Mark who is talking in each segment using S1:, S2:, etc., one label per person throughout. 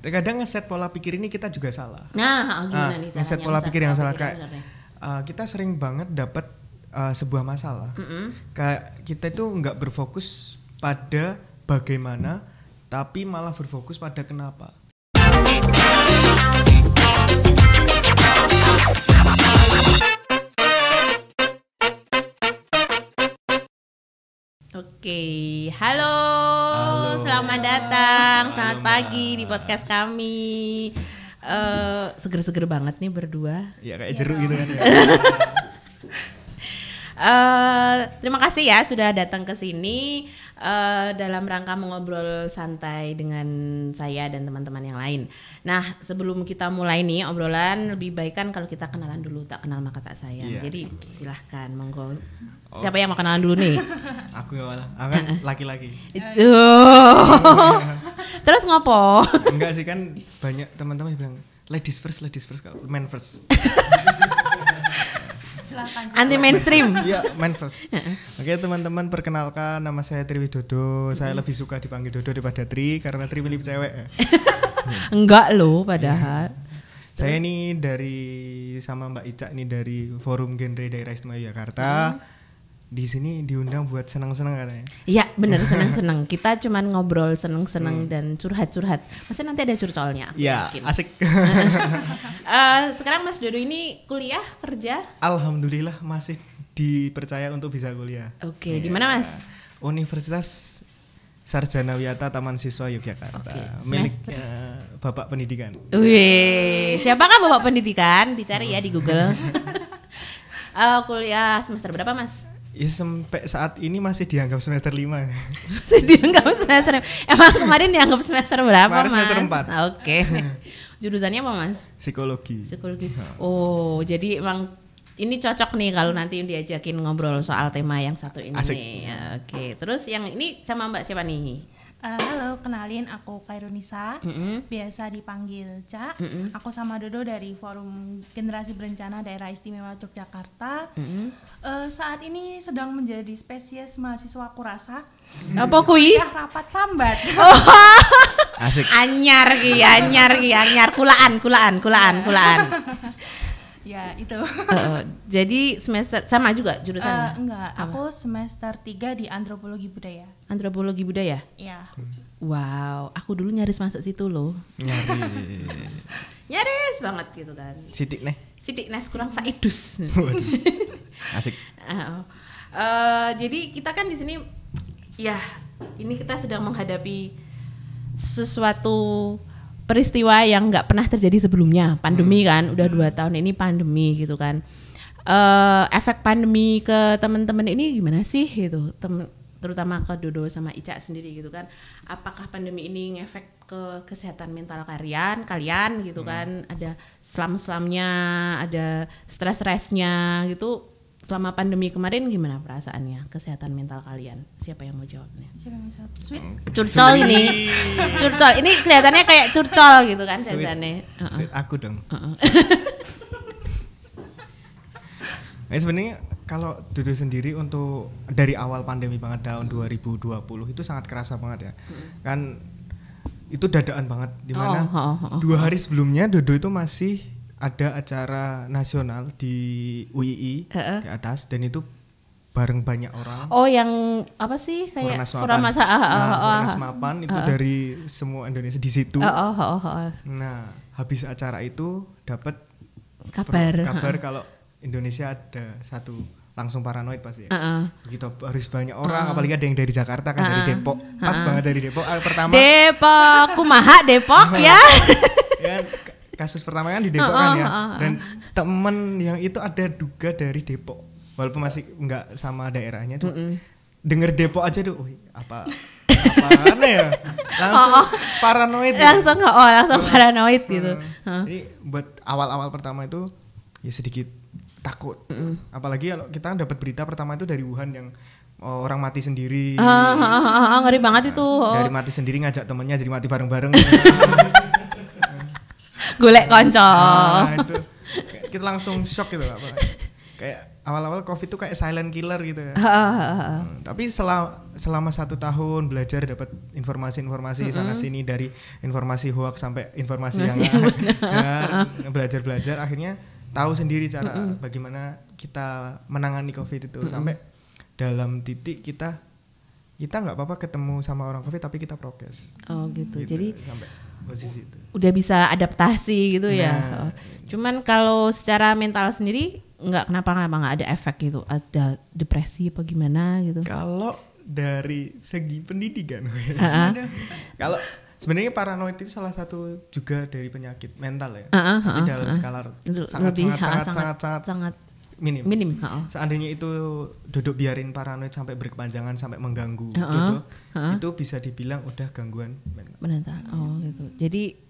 S1: Terkadang ngeset pola pikir ini kita juga salah.
S2: Nah, gimana nih caranya?
S1: Ngeset pola pikir yang salah kayak kita sering banget dapat sebuah masalah. Kayak kita itu nggak berfokus pada bagaimana, tapi malah berfokus pada kenapa.
S2: Oke, halo, selamat datang, selamat pagi di podcast kami. Seger-seger banget nih berdua.
S1: Ya kayak jeruk gitu kan ya.
S2: Terima kasih ya sudah datang ke sini dalam rangka mengobrol santai dengan saya dan teman-teman yang lain. Nah, sebelum kita mulai nih obrolan, lebih baik kan kalau kita kenalan dulu, tak kenal maka tak sayang. Jadi silahkan, monggo. Siapa yang mau kenalan dulu nih?
S1: Aku ya malah, aku kan laki-laki.
S2: Terus ngopo?
S1: Enggak sih, kan banyak teman-teman yang bilang ladies first, men first.
S3: Silakan.
S2: Anti mainstream.
S1: Iya, men first. Oke teman-teman, perkenalkan, nama saya Tri Widodo. Saya lebih suka dipanggil Dodo daripada Tri karena Tri milih cewek.
S2: Enggak loh padahal.
S1: Saya ini sama Mbak Ica ini dari Forum Genre Daerah Istimewa Yogyakarta. Di sini diundang buat senang-senang katanya.
S2: Iya benar, senang-senang. Kita cuman ngobrol senang-senang dan curhat-curhat. Masa nanti ada curcolnya?
S1: Iya, asik.
S2: Sekarang Mas Dodo ini kuliah, kerja?
S1: Alhamdulillah masih dipercaya untuk bisa kuliah.
S2: Oke, di mana Mas?
S1: Universitas Sarjana Wiyata Taman Siswa Yogyakarta. Milik Bapak Pendidikan.
S2: Wih, siapakah Bapak Pendidikan? Dicari ya di Google. Kuliah semester berapa Mas?
S1: Ya sampai saat ini masih dianggap semester 5.
S2: Masih dianggap semester. Emang kemarin dianggap semester berapa Mas?
S1: Semester 4.
S2: Oke. Jurusannya apa Mas?
S1: Psikologi.
S2: Oh, jadi emang ini cocok nih kalau nanti diajakin ngobrol soal tema yang satu ini.
S1: Asik.
S2: Nih. Oke. Terus yang ini sama Mbak siapa nih?
S3: Halo, kenalin aku Kairunisa, biasa dipanggil Ca. Aku sama Dodo dari Forum Generasi Berencana Daerah Istimewa Yogyakarta. Saat ini sedang menjadi spesies mahasiswa kurasa.
S2: Apa kui?
S3: Rapat sambat.
S1: Asik.
S2: Anyar kulaan.
S3: Ya itu.
S2: Jadi semester sama juga jurusannya?
S3: Enggak, aku semester 3 di Antropologi Budaya.
S2: Antropologi Budaya?
S3: Iya.
S2: Wow, aku dulu nyaris masuk situ loh. Nyaris banget gitu kan.
S1: Sidik nes
S2: kurang saidus.
S1: Asik.
S2: Jadi kita kan di sini ya, ini kita sedang menghadapi sesuatu peristiwa yang nggak pernah terjadi sebelumnya, pandemi kan, udah 2 tahun ini pandemi gitu kan. Efek pandemi ke teman-teman ini gimana sih gitu, terutama ke Dodo sama Ica sendiri gitu kan. Apakah pandemi ini ngefek ke kesehatan mental kalian gitu kan? Ada selam-selamnya, ada stres-stresnya gitu. Selama pandemi kemarin gimana perasaannya, kesehatan mental kalian? Siapa yang mau jawabnya?
S3: Siapa yang mau jawab? Sweet.
S2: Curcol ini. Curcol. Ini kelihatannya kayak curcol gitu kan kelihatannya.
S1: Sweet aku dong. Nah, sebenarnya kalau Dodo sendiri untuk dari awal pandemi banget tahun 2020 itu sangat kerasa banget ya. Kan itu dadaan banget dimana 2 hari sebelumnya Dodo itu masih ada acara nasional di UII di atas, dan itu bareng banyak orang.
S2: Oh, yang apa sih kayak
S1: Purnas Mapan itu dari semua Indonesia di situ. Nah, habis acara itu dapat kabar kalau Indonesia ada satu, langsung paranoid pasti ya. Begitu harus banyak orang, apalagi ada yang dari Jakarta kan, dari Depok. Pas banget dari Depok pertama.
S2: Depok, kumaha Depok ya.
S1: Ya kasus pertama kan di Depok kan ya, dan temen yang itu ada duga dari Depok, walaupun masih nggak sama daerahnya tuh. Denger Depok aja tuh, apaan ya, langsung paranoid.
S2: Langsung paranoid gitu.
S1: Jadi buat awal-awal pertama itu ya sedikit takut, apalagi kalau kita dapat berita pertama itu dari Wuhan yang orang mati sendiri.
S2: Ngeri banget itu.
S1: Dari mati sendiri ngajak temennya jadi mati bareng-bareng.
S2: Golek konco.
S1: Nah, itu kita langsung shock gitu, kayak awal-awal COVID itu kayak silent killer gitu ya. Tapi selama 1 tahun belajar dapat informasi-informasi sana sini, dari informasi hoax sampai informasi yang belajar akhirnya tahu sendiri cara bagaimana kita menangani COVID itu, sampai dalam titik kita nggak apa-apa ketemu sama orang COVID tapi kita prokes.
S2: Oh gitu. Jadi
S1: sampai posisi itu.
S2: Udah bisa adaptasi gitu ya. Cuman kalau secara mental sendiri nggak nggak ada efek gitu, ada depresi apa gimana gitu?
S1: Kalau dari segi pendidikan, kalau sebenarnya paranoid itu salah satu juga dari penyakit mental ya. Tapi dalam skala sangat minim. Seandainya itu duduk biarin paranoid sampai berkepanjangan sampai mengganggu gitu, itu bisa dibilang udah gangguan mental.
S2: Oh gitu. Jadi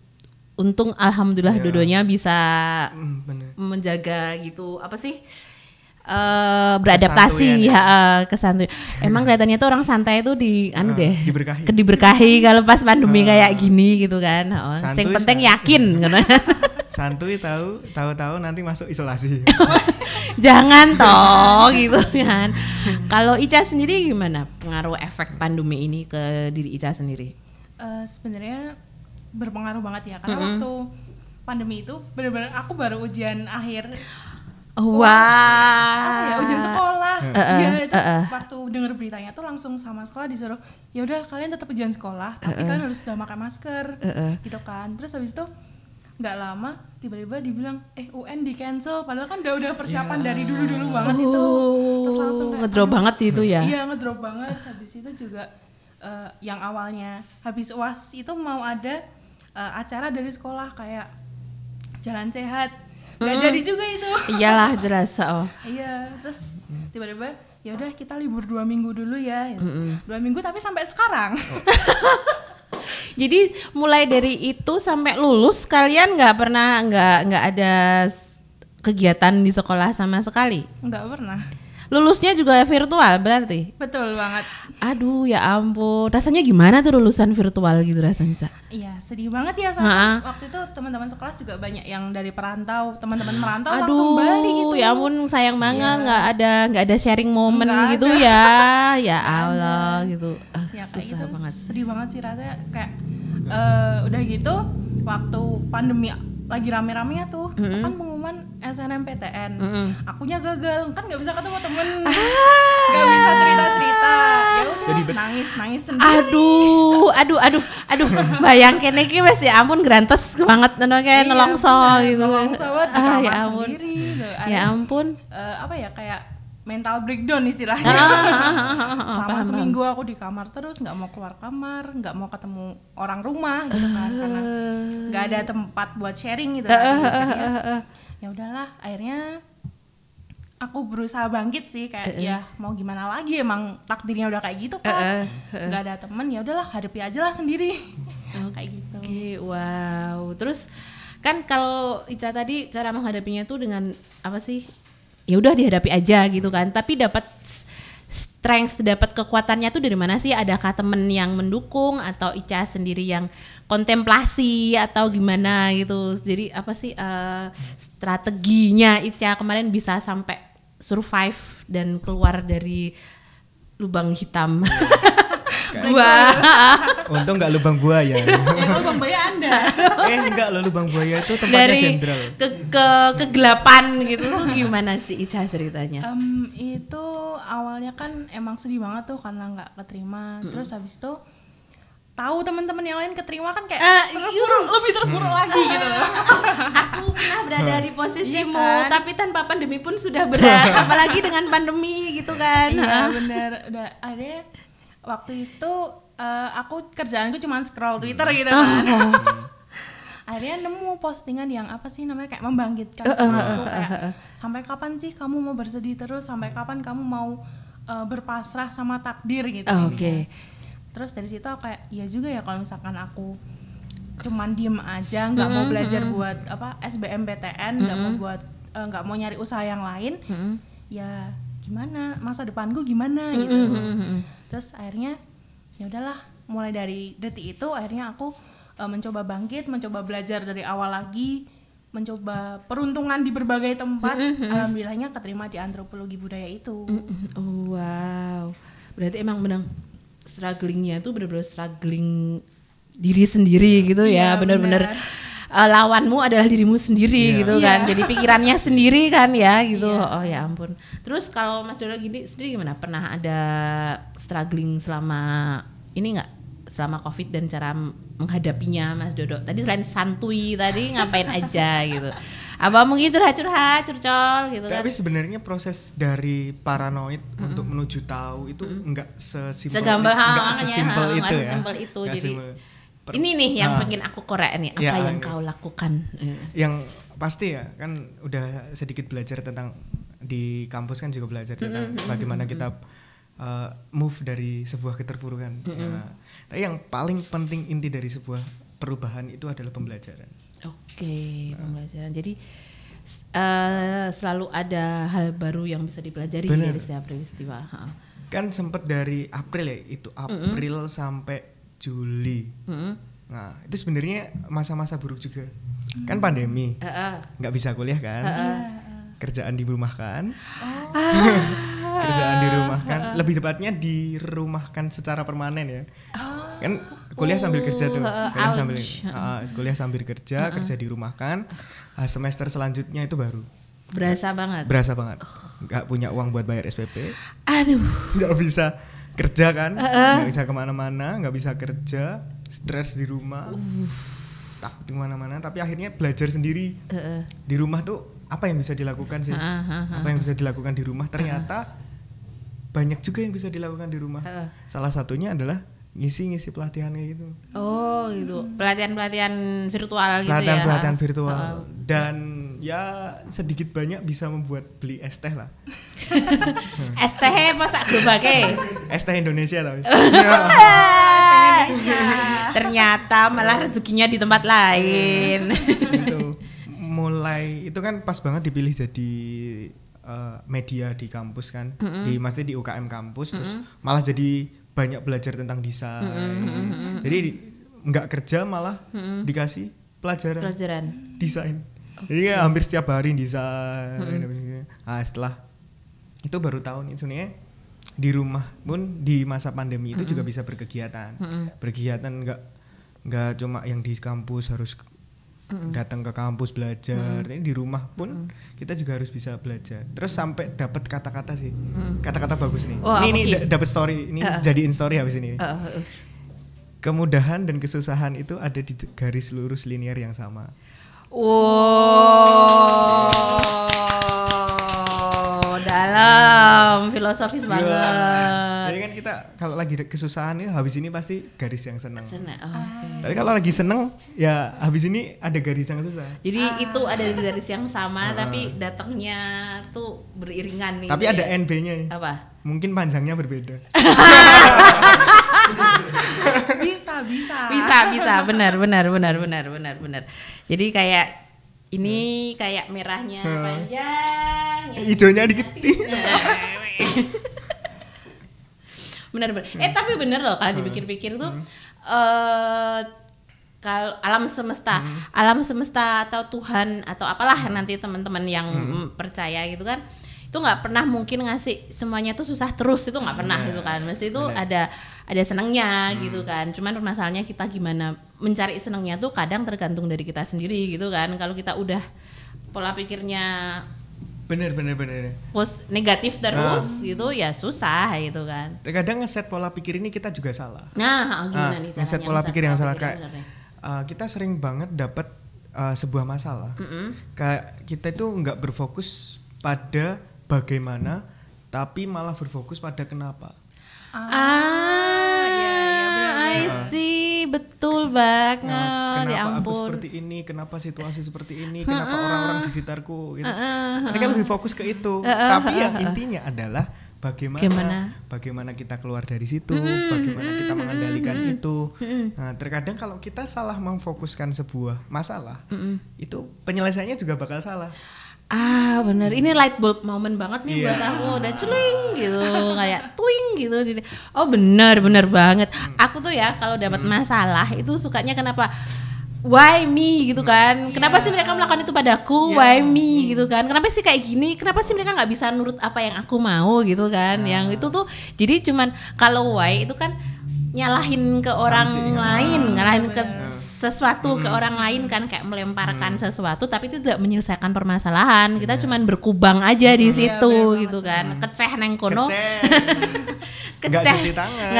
S2: untung alhamdulillah Dodonya bisa menjaga gitu, apa sih? Beradaptasi kesantuy. Emang kelihatannya tuh orang santai tuh diberkahi kalau pas pandemi kayak gini gitu kan. Yang penting yakin kan.
S1: Santuy tahu nanti masuk isolasi.
S2: Jangan toh gitu kan. Kalau Ica sendiri gimana pengaruh efek pandemi ini ke diri Ica sendiri?
S3: Sebenarnya berpengaruh banget ya, karena waktu pandemi itu benar-benar aku baru ujian akhir. Ujian sekolah. Waktu dengar beritanya tuh langsung sama sekolah disuruh, ya udah kalian tetap ujian sekolah, tapi kalian harus sudah pakai masker, gitu kan. Terus habis itu nggak lama tiba-tiba dibilang UN di cancel, padahal kan udah persiapan dari dulu banget itu. Terus langsung
S2: ngedrop banget itu ya.
S3: Iya, ngedrop banget. Habis itu juga yang awalnya habis UAS itu mau ada acara dari sekolah kayak jalan sehat, nggak jadi juga itu.
S2: Iyalah jelas.
S3: Iya, terus tiba-tiba ya udah kita libur 2 minggu dulu ya. 2 minggu tapi sampai sekarang.
S2: Jadi mulai dari itu sampai lulus kalian nggak ada kegiatan di sekolah sama sekali?
S3: Nggak pernah.
S2: Lulusnya juga virtual berarti?
S3: Betul banget.
S2: Aduh ya ampun, rasanya gimana tuh lulusan virtual gitu rasanya?
S3: Iya sedih banget ya, sama waktu itu teman-teman sekelas juga banyak yang dari perantau, teman-teman merantau langsung balik gitu.
S2: Ya ampun sayang banget, nggak ada sharing momen gitu ya. Ya Allah gitu.
S3: Ya,
S2: susah
S3: gitu,
S2: banget.
S3: Sedih banget sih rasanya, kayak udah gitu waktu pandemi lagi rame-ramenya tuh kan pengumuman SNMPTN, akunya gagal kan, nggak bisa ketemu temen, nggak bisa cerita-cerita, ya udah nangis sendiri.
S2: Aduh bayangin iki wes ya ampun grantes banget kayak nelongso gitu.
S3: Nelongso banget di kamar
S2: ya ampun.
S3: Sendiri.
S2: Ya ampun.
S3: Apa ya, kayak mental breakdown istilahnya. Selama seminggu aku di kamar terus, nggak mau keluar kamar, nggak mau ketemu orang rumah gitu kan, karena nggak ada tempat buat sharing gitu. Ya udahlah, akhirnya aku berusaha bangkit sih, kayak ya mau gimana lagi, emang takdirnya udah kayak gitu kan. Nggak ada temen, ya udahlah hadapi aja lah sendiri. Kayak gitu.
S2: Wow. Terus kan kalau Ica tadi cara menghadapinya tuh dengan apa sih? Ya udah dihadapi aja gitu kan, tapi dapat strength, dapat kekuatannya tuh dari mana sih? Adakah temen yang mendukung atau Ica sendiri yang kontemplasi atau gimana gitu? Jadi apa sih strateginya Ica kemarin bisa sampai survive dan keluar dari lubang hitam? Gua
S1: untung nggak lubang buaya.
S3: Lubang buaya Anda.
S1: Enggak loh, lubang buaya itu tempatnya jenderal.
S2: Ke kegelapan gitu tuh gimana sih Ica ceritanya?
S3: Itu awalnya kan emang sedih banget tuh karena nggak keterima. Terus habis itu tahu teman-teman yang lain keterima kan kayak lebih terpuruk lagi gitu.
S2: Aku pernah berada di posisimu, kan? Tapi tanpa pandemi pun sudah berat, apalagi dengan pandemi gitu kan.
S3: Iya benar. Udah akhirnya waktu itu aku kerjaanku cuma scroll Twitter gitu kan. Akhirnya nemu postingan yang apa sih namanya, kayak membangkitkan semangatku, kayak sampai kapan sih kamu mau bersedih terus, sampai kapan kamu mau berpasrah sama takdir gitu.
S2: Oke.
S3: Terus dari situ aku kayak iya juga ya, kalau misalkan aku cuman diem aja nggak mau belajar buat apa SBMPTN, nggak mau nyari usaha yang lain, ya gimana masa depanku gimana gitu. Terus akhirnya ya udahlah, mulai dari detik itu akhirnya aku mencoba bangkit, mencoba belajar dari awal lagi, mencoba peruntungan di berbagai tempat. Alhamdulillahnya keterima di antropologi budaya itu.
S2: Oh, wow, berarti emang benar strugglingnya itu benar-benar struggling diri sendiri gitu ya, benar-benar lawanmu adalah dirimu sendiri gitu kan, jadi pikirannya sendiri kan ya gitu. Oh ya ampun. Terus kalau Mas Dodo gini sendiri gimana? Pernah ada struggling selama ini nggak? Selama COVID dan cara menghadapinya Mas Dodo? Tadi selain santuy tadi ngapain aja gitu? Apa mungkin curhat-curhat, curcol gitu kan?
S1: Tapi sebenarnya proses dari paranoid untuk menuju tahu itu enggak sesimpel itu ya.
S2: Sesimpel itu. Jadi ini nih yang pengen aku korek nih, apa yang kau lakukan?
S1: Yang pasti ya, kan udah sedikit belajar tentang di kampus kan juga belajar tentang bagaimana kita move dari sebuah keterpurukan. Tapi yang paling penting inti dari sebuah perubahan itu adalah pembelajaran.
S2: Oke, pembelajaran. Jadi selalu ada hal baru yang bisa dipelajari dari setiap peristiwa.
S1: Kan sempat dari April ya, itu April sampai Juli. Nah, itu sebenarnya masa-masa buruk juga. Kan pandemi, nggak bisa kuliah kan, kerjaan dirumahkan. Kerjaan dirumahkan, lebih tepatnya dirumahkan secara permanen ya. Kan kuliah sambil kerja tuh, kuliah sambil kerja dirumahkan. Semester selanjutnya itu baru berasa banget. Nggak punya uang buat bayar SPP.
S2: Aduh.
S1: Nggak bisa kerja kan, nggak bisa kemana-mana, nggak bisa kerja, stres di rumah, takut di mana-mana. Tapi akhirnya belajar sendiri di rumah tuh apa yang bisa dilakukan sih, apa yang bisa dilakukan di rumah. Ternyata banyak juga yang bisa dilakukan di rumah. Salah satunya adalah ngisi pelatihan kayak gitu.
S2: Oh gitu, pelatihan virtual gitu
S1: pelatihan virtual. Dan ya sedikit banyak bisa membuat beli es teh lah.
S2: Es teh masak gerobake.
S1: Es teh Indonesia tapi.
S2: Ternyata malah rezekinya di tempat lain.
S1: Itu mulai itu kan pas banget dipilih jadi media di kampus kan, maksudnya di UKM kampus, terus malah jadi banyak belajar tentang desain. Jadi nggak kerja malah dikasih pelajaran desain. Jadi hampir setiap hari desain. Nah, setelah itu baru tahu nih sebenarnya di rumah pun di masa pandemi itu juga bisa berkegiatan. Berkegiatan nggak cuma yang di kampus harus datang ke kampus belajar. Ini di rumah pun kita juga harus bisa belajar. Terus sampai dapat kata-kata sih. Kata-kata bagus nih. Ini dapat story, ini jadiin story habis ini. Kemudahan dan kesusahan itu ada di garis lurus linear yang sama.
S2: Dalam filosofis banget.
S1: Jadi kan kita kalau lagi kesusahan ini habis ini pasti garis yang senang.
S2: Okay.
S1: Tapi kalau lagi seneng ya habis ini ada garis yang susah.
S2: Jadi itu ada di garis yang sama tapi datangnya tuh beriringan nih.
S1: Tapi ada NB-nya nih.
S2: Apa?
S1: Mungkin panjangnya berbeda.
S2: bisa benar. Jadi kayak ini kayak merahnya panjang,
S1: hijaunya dikit.
S2: Benar. Tapi benar loh kalau dipikir-pikir tuh kalau alam semesta atau Tuhan atau apalah nanti teman-teman yang percaya gitu kan, itu nggak pernah mungkin ngasih semuanya tuh susah terus, itu nggak pernah gitu kan. Mesti itu ada senangnya gitu kan. Cuman permasalahannya kita gimana mencari senangnya tuh kadang tergantung dari kita sendiri gitu kan. Kalau kita udah pola pikirnya
S1: bener
S2: negatif terus gitu ya susah gitu kan.
S1: Terkadang ngeset pola pikir ini kita juga salah.
S2: Gimana nih
S1: ngeset pola pikir yang salah kayak kita sering banget dapat sebuah masalah. Kayak kita itu nggak berfokus pada bagaimana, tapi malah berfokus pada kenapa.
S2: I see, betul banget.
S1: Kenapa aku seperti ini, kenapa situasi seperti ini, kenapa orang-orang di sekitarku gitu. Mereka lebih fokus ke itu. Tapi yang intinya adalah bagaimana kita keluar dari situ, bagaimana kita mengendalikan itu. Nah, terkadang kalau kita salah memfokuskan sebuah masalah, itu penyelesaiannya juga bakal salah.
S2: Bener, ini light bulb moment banget nih buat aku, udah culing gitu, kayak twing gitu. Oh bener banget. Aku tuh ya kalau dapat masalah itu sukanya kenapa why me gitu kan, kenapa sih mereka melakukan itu padaku, why me gitu kan, kenapa sih kayak gini, kenapa sih mereka nggak bisa nurut apa yang aku mau gitu kan. Yang itu tuh jadi cuman kalau why itu kan nyalahin ke orang lain, nyalahin ke sesuatu ke orang lain kan, kayak melemparkan sesuatu tapi itu tidak menyelesaikan permasalahan. Kita cuman berkubang aja di situ gitu kan, keceh neng kono,
S1: nggak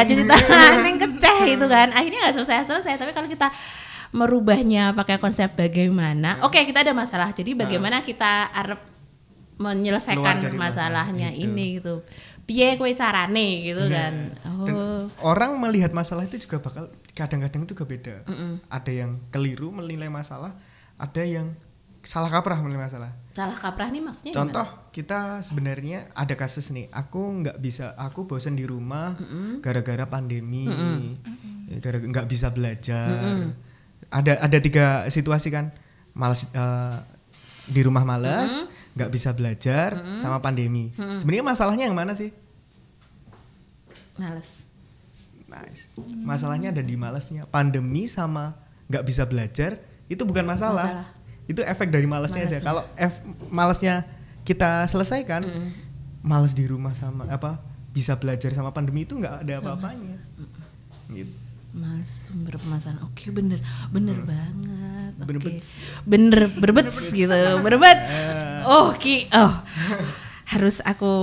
S1: cuci
S2: tangan neng keceh itu kan, akhirnya nggak selesai. Tapi kalau kita merubahnya pakai konsep bagaimana, oke, kita ada masalah, jadi bagaimana kita arep menyelesaikan masalahnya ini gitu, piye kowe carane gitu kan.
S1: Dan orang melihat masalah itu juga bakal kadang-kadang itu juga beda. Ada yang keliru menilai masalah, ada yang salah kaprah menilai masalah.
S2: Salah kaprah nih maksudnya
S1: contoh
S2: gimana?
S1: Kita sebenarnya ada kasus nih, aku bosan di rumah gara-gara pandemi, gara-gara nggak bisa belajar. Ada 3 situasi kan, malas, di rumah malas, nggak bisa belajar, sama pandemi. Sebenarnya masalahnya yang mana sih?
S2: Males.
S1: Nice. Masalahnya ada di malasnya. Pandemi sama nggak bisa belajar itu bukan masalah. Itu efek dari malasnya aja. Kalau malasnya kita selesaikan, malas di rumah sama bisa belajar sama pandemi itu nggak ada apa-apanya. Gitu.
S2: Mas, sumber permasalahan. Oke, bener banget.
S1: Bener
S2: berbets gitu, berbets. Harus aku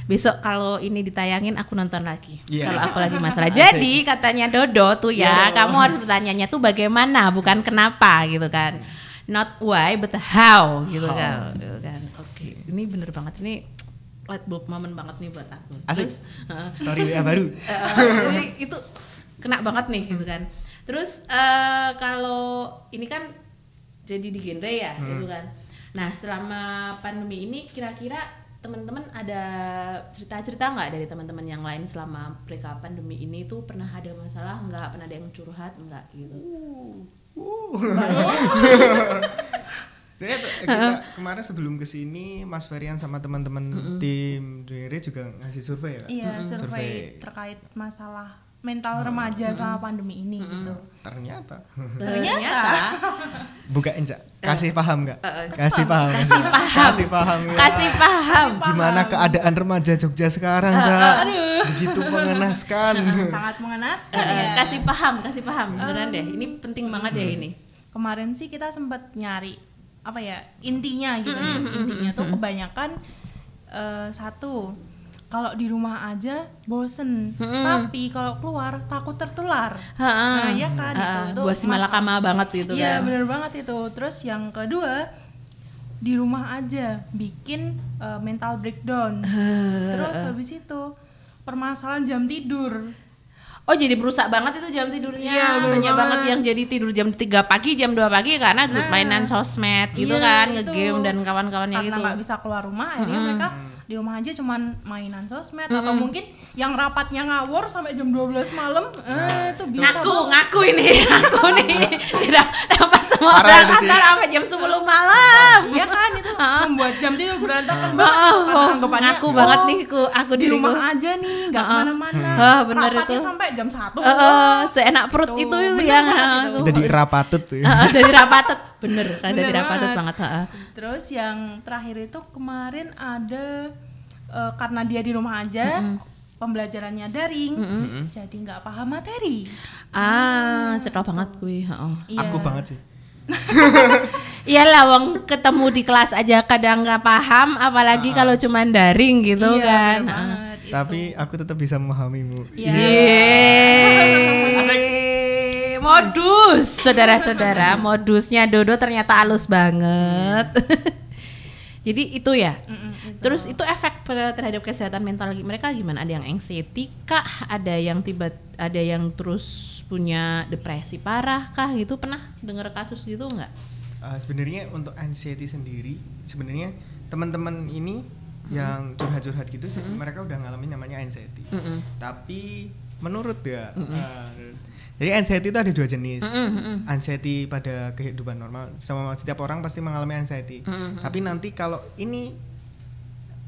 S2: besok kalau ini ditayangin aku nonton lagi. Kalau aku lagi masalah. Jadi katanya Dodo tuh kamu harus bertanyanya tuh bagaimana, bukan kenapa gitu kan. Not why but how gitu kan. Oke, ini bener banget, ini light bulb moment banget nih buat aku.
S1: Asik. Story WA baru.
S2: Itu kena banget nih gitu kan. Terus kalau ini kan jadi di genre ya gitu kan. Nah, selama pandemi ini kira-kira teman-teman ada cerita-cerita nggak dari teman-teman yang lain selama mereka pandemi ini tuh pernah ada masalah nggak, pernah ada yang curhat nggak gitu?
S1: Jadi kita kemarin sebelum kesini Mas Ferian sama teman-teman tim Dere juga ngasih survei ya?
S3: Iya, survei terkait masalah mental remaja sama pandemi ini gitu.
S1: Ternyata. Bukain Cak. Kasih paham enggak? Kasih paham. Gimana keadaan remaja Jogja sekarang, Cak? Begitu mengenaskan.
S3: Sangat mengenaskan ya.
S2: Kasih paham. Beneran deh. Ini penting banget ya ini.
S3: Kemarin sih kita sempat nyari intinya gitu. Intinya tuh kebanyakan satu, kalau di rumah aja bosen, tapi kalau keluar takut tertular. Nah, ya kan itu
S2: buah si malakama banget gitu kan.
S3: Iya, bener banget itu. Terus yang kedua, di rumah aja bikin mental breakdown. Terus habis itu permasalahan jam tidur.
S2: Oh, jadi merusak banget itu jam tidurnya.
S3: Iya,
S2: banyak banget yang jadi tidur jam 3 pagi, jam 2 pagi karena mainan sosmed gitu kan, ngegame dan kawan-kawannya gitu.
S3: Karena nggak bisa keluar rumah, akhirnya mereka di rumah aja cuman mainan sosmed atau mungkin yang rapatnya ngawur sampai jam 12 malam. Itu bisa
S2: ngaku nih tidak dapat semua orang kantor sampai jam 10 malam.
S3: Ya kan, itu membuat jam tidur berantakan banget.
S2: Ngaku banget nih aku
S3: di rumah aja nih, nggak kemana-mana.
S2: Bener itu
S3: sampai jam 1.
S2: Seenak perut itu yang
S1: jadi rapatut tuh.
S2: Dari rapatut. Bener tidak patut banget.
S3: Terus yang terakhir itu kemarin ada karena dia di rumah aja, pembelajarannya daring, jadi nggak paham materi.
S2: Cetok banget gue.
S1: Aku banget sih.
S2: Iyalah, wong ketemu di kelas aja kadang nggak paham, apalagi kalau cuman daring gitu kan.
S1: Tapi aku tetap bisa memahamimu.
S2: Modus, saudara-saudara, modusnya Dodo ternyata halus banget. Jadi itu ya. Terus itu efek terhadap kesehatan mental mereka gimana? Ada yang anxiety kah? Ada yang terus punya depresi parah kah? Gitu, pernah dengar kasus gitu nggak?
S1: Sebenarnya untuk anxiety sendiri, sebenarnya teman-teman ini yang curhat-curhat gitu, mereka udah ngalamin namanya anxiety. Tapi menurut jadi anxiety itu ada 2 jenis. Anxiety pada kehidupan normal, setiap orang pasti mengalami anxiety. Tapi nanti kalau ini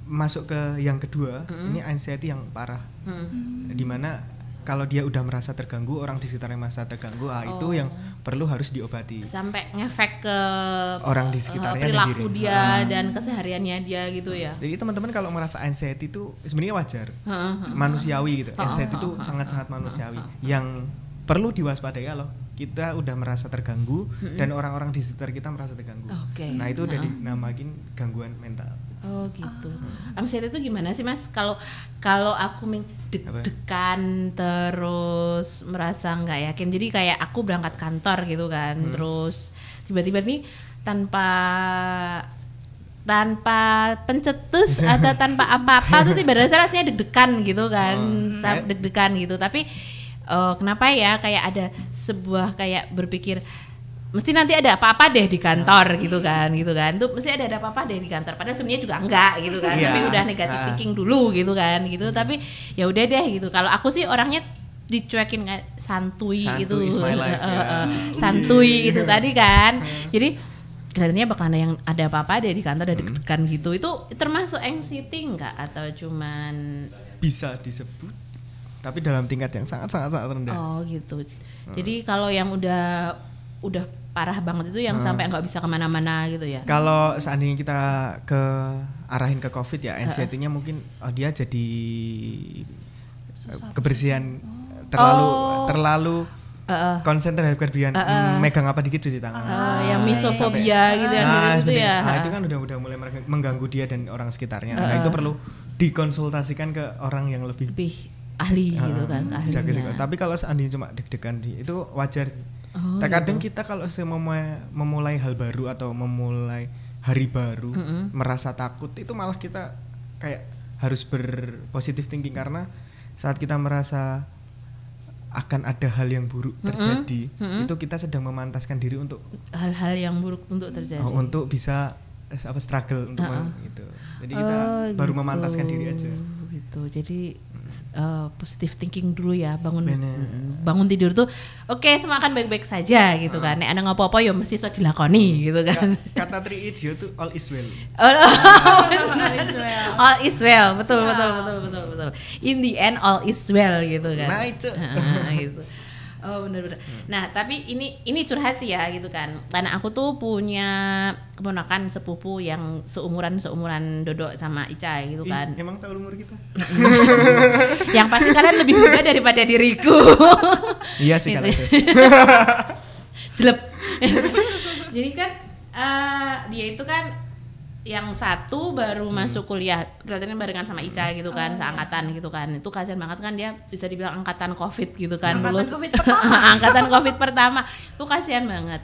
S1: masuk ke yang kedua, ini anxiety yang parah. Dimana kalau dia udah merasa terganggu, orang di sekitarnya merasa terganggu, itu yang perlu harus diobati.
S2: Sampai ngefek ke
S1: orang di sekitarnya
S2: perilaku dia dan kesehariannya dia gitu ya.
S1: Jadi teman-teman kalau merasa anxiety itu sebenarnya wajar, manusiawi gitu. Anxiety itu sangat-sangat manusiawi. Yang perlu diwaspadai loh, kita udah merasa terganggu dan orang-orang di sekitar kita merasa terganggu. Nah itu udah dinamakin gangguan mental.
S2: Oh gitu. Anxiety itu gimana sih Mas? Kalau aku deg-degan terus merasa nggak yakin. Jadi kayak aku berangkat kantor gitu kan, terus tiba-tiba nih tanpa pencetus atau tanpa apa-apa tuh tiba-tiba rasanya deg-degan gitu kan, deg-degan gitu. Tapi kenapa ya kayak ada sebuah kayak berpikir mesti nanti ada apa-apa deh di kantor gitu kan tuh mesti ada apa-apa deh di kantor padahal sebenarnya juga enggak gitu kan tapi udah negatif thinking dulu gitu kan gitu tapi ya udah deh gitu. Kalau aku sih orangnya dicuekin kayak santuy gitu santuy itu tadi kan jadi kelihatannya bakal ada apa-apa deh di kantor ada deg-degan gitu. Itu termasuk anxiety enggak atau cuman
S1: bisa disebut tapi dalam tingkat yang sangat rendah.
S2: Oh gitu. Jadi kalau yang udah parah banget itu yang sampai nggak bisa kemana-mana gitu ya.
S1: Kalau seandainya kita arahin ke COVID ya, anxiety-nya mungkin dia jadi kebersihan terlalu konsen terhadap kebersihan, megang apa dikit cuci tangan.
S2: Yang misofobia gitu yang gitu ya.
S1: Itu kan udah mulai mengganggu dia dan orang sekitarnya. Nah itu perlu dikonsultasikan ke orang yang lebih
S2: ahli gitu kan.
S1: Tapi kalau seandainya cuma deg-degan itu wajar. Terkadang kita kalau memulai hal baru atau memulai hari baru merasa takut itu malah kita kayak harus berpositif thinking karena saat kita merasa akan ada hal yang buruk terjadi itu kita sedang memantaskan diri untuk
S2: hal-hal yang buruk untuk terjadi
S1: untuk bisa struggle untuk itu. Jadi kita baru memantaskan diri aja
S2: gitu. Jadi positive thinking dulu ya, bangun tidur tuh oke, semua akan baik-baik saja gitu kan. Nek ada ngopo-opo ya mesti iso dilakoni gitu kan.
S1: Kata Tri Idio tuh all is well.
S2: All is well. Betul. In the end all is well gitu kan.
S1: Nah itu.
S2: Gitu. Oh benar. Nah tapi ini curhat sih ya gitu kan. Karena aku tuh punya keponakan sepupu yang seumuran Dodo sama Ica gitu kan.
S1: Emang tahu umur kita?
S2: Yang pasti kalian lebih muda daripada diriku.
S1: Iya sih
S2: gitu.
S1: kalau itu.
S2: Jelep. Jadi kan dia itu kan yang satu baru masuk kuliah, kelihatannya barengan sama Ica gitu kan, seangkatan gitu kan. Itu kasihan banget kan dia bisa dibilang angkatan Covid gitu kan, lulus angkatan Covid pertama. Itu kasihan banget.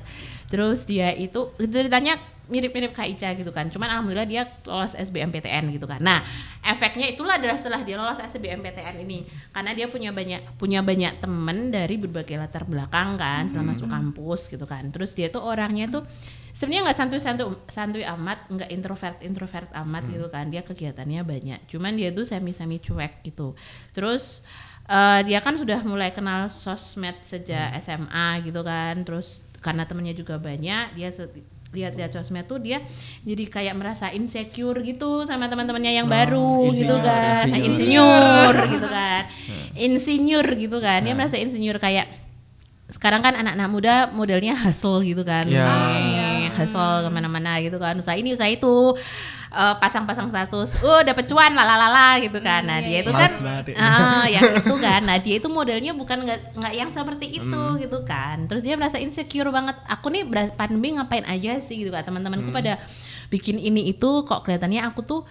S2: Terus dia itu ceritanya mirip-mirip kayak Ica gitu kan. Cuman alhamdulillah dia lolos SBMPTN gitu kan. Nah, efeknya itulah adalah setelah dia lolos SBMPTN ini, karena dia punya banyak temen dari berbagai latar belakang kan, setelah masuk kampus gitu kan. Terus dia tuh orangnya tuh sebenarnya nggak santuy amat, nggak introvert amat gitu kan. Dia kegiatannya banyak. Cuman dia tuh semi cuek gitu. Terus dia kan sudah mulai kenal sosmed sejak SMA gitu kan. Terus karena temennya juga banyak, dia lihat sosmed tuh dia jadi kayak merasa insecure gitu sama teman-temannya yang baru gitu kan. Insinyur gitu kan. Insinyur gitu kan. Dia merasa insinyur kayak sekarang kan anak-anak muda modelnya hustle gitu kan. Hustle kemana-mana gitu kan, usaha ini usaha itu, pasang-pasang status, dapet cuan lalalala gitu kan. Nah dia itu kan yang itu kan, nah dia itu modelnya bukan nggak yang seperti itu gitu kan. Terus dia merasa insecure banget, aku nih pandemi ngapain aja sih gitu kan, teman-temanku pada bikin ini itu kok kelihatannya aku tuh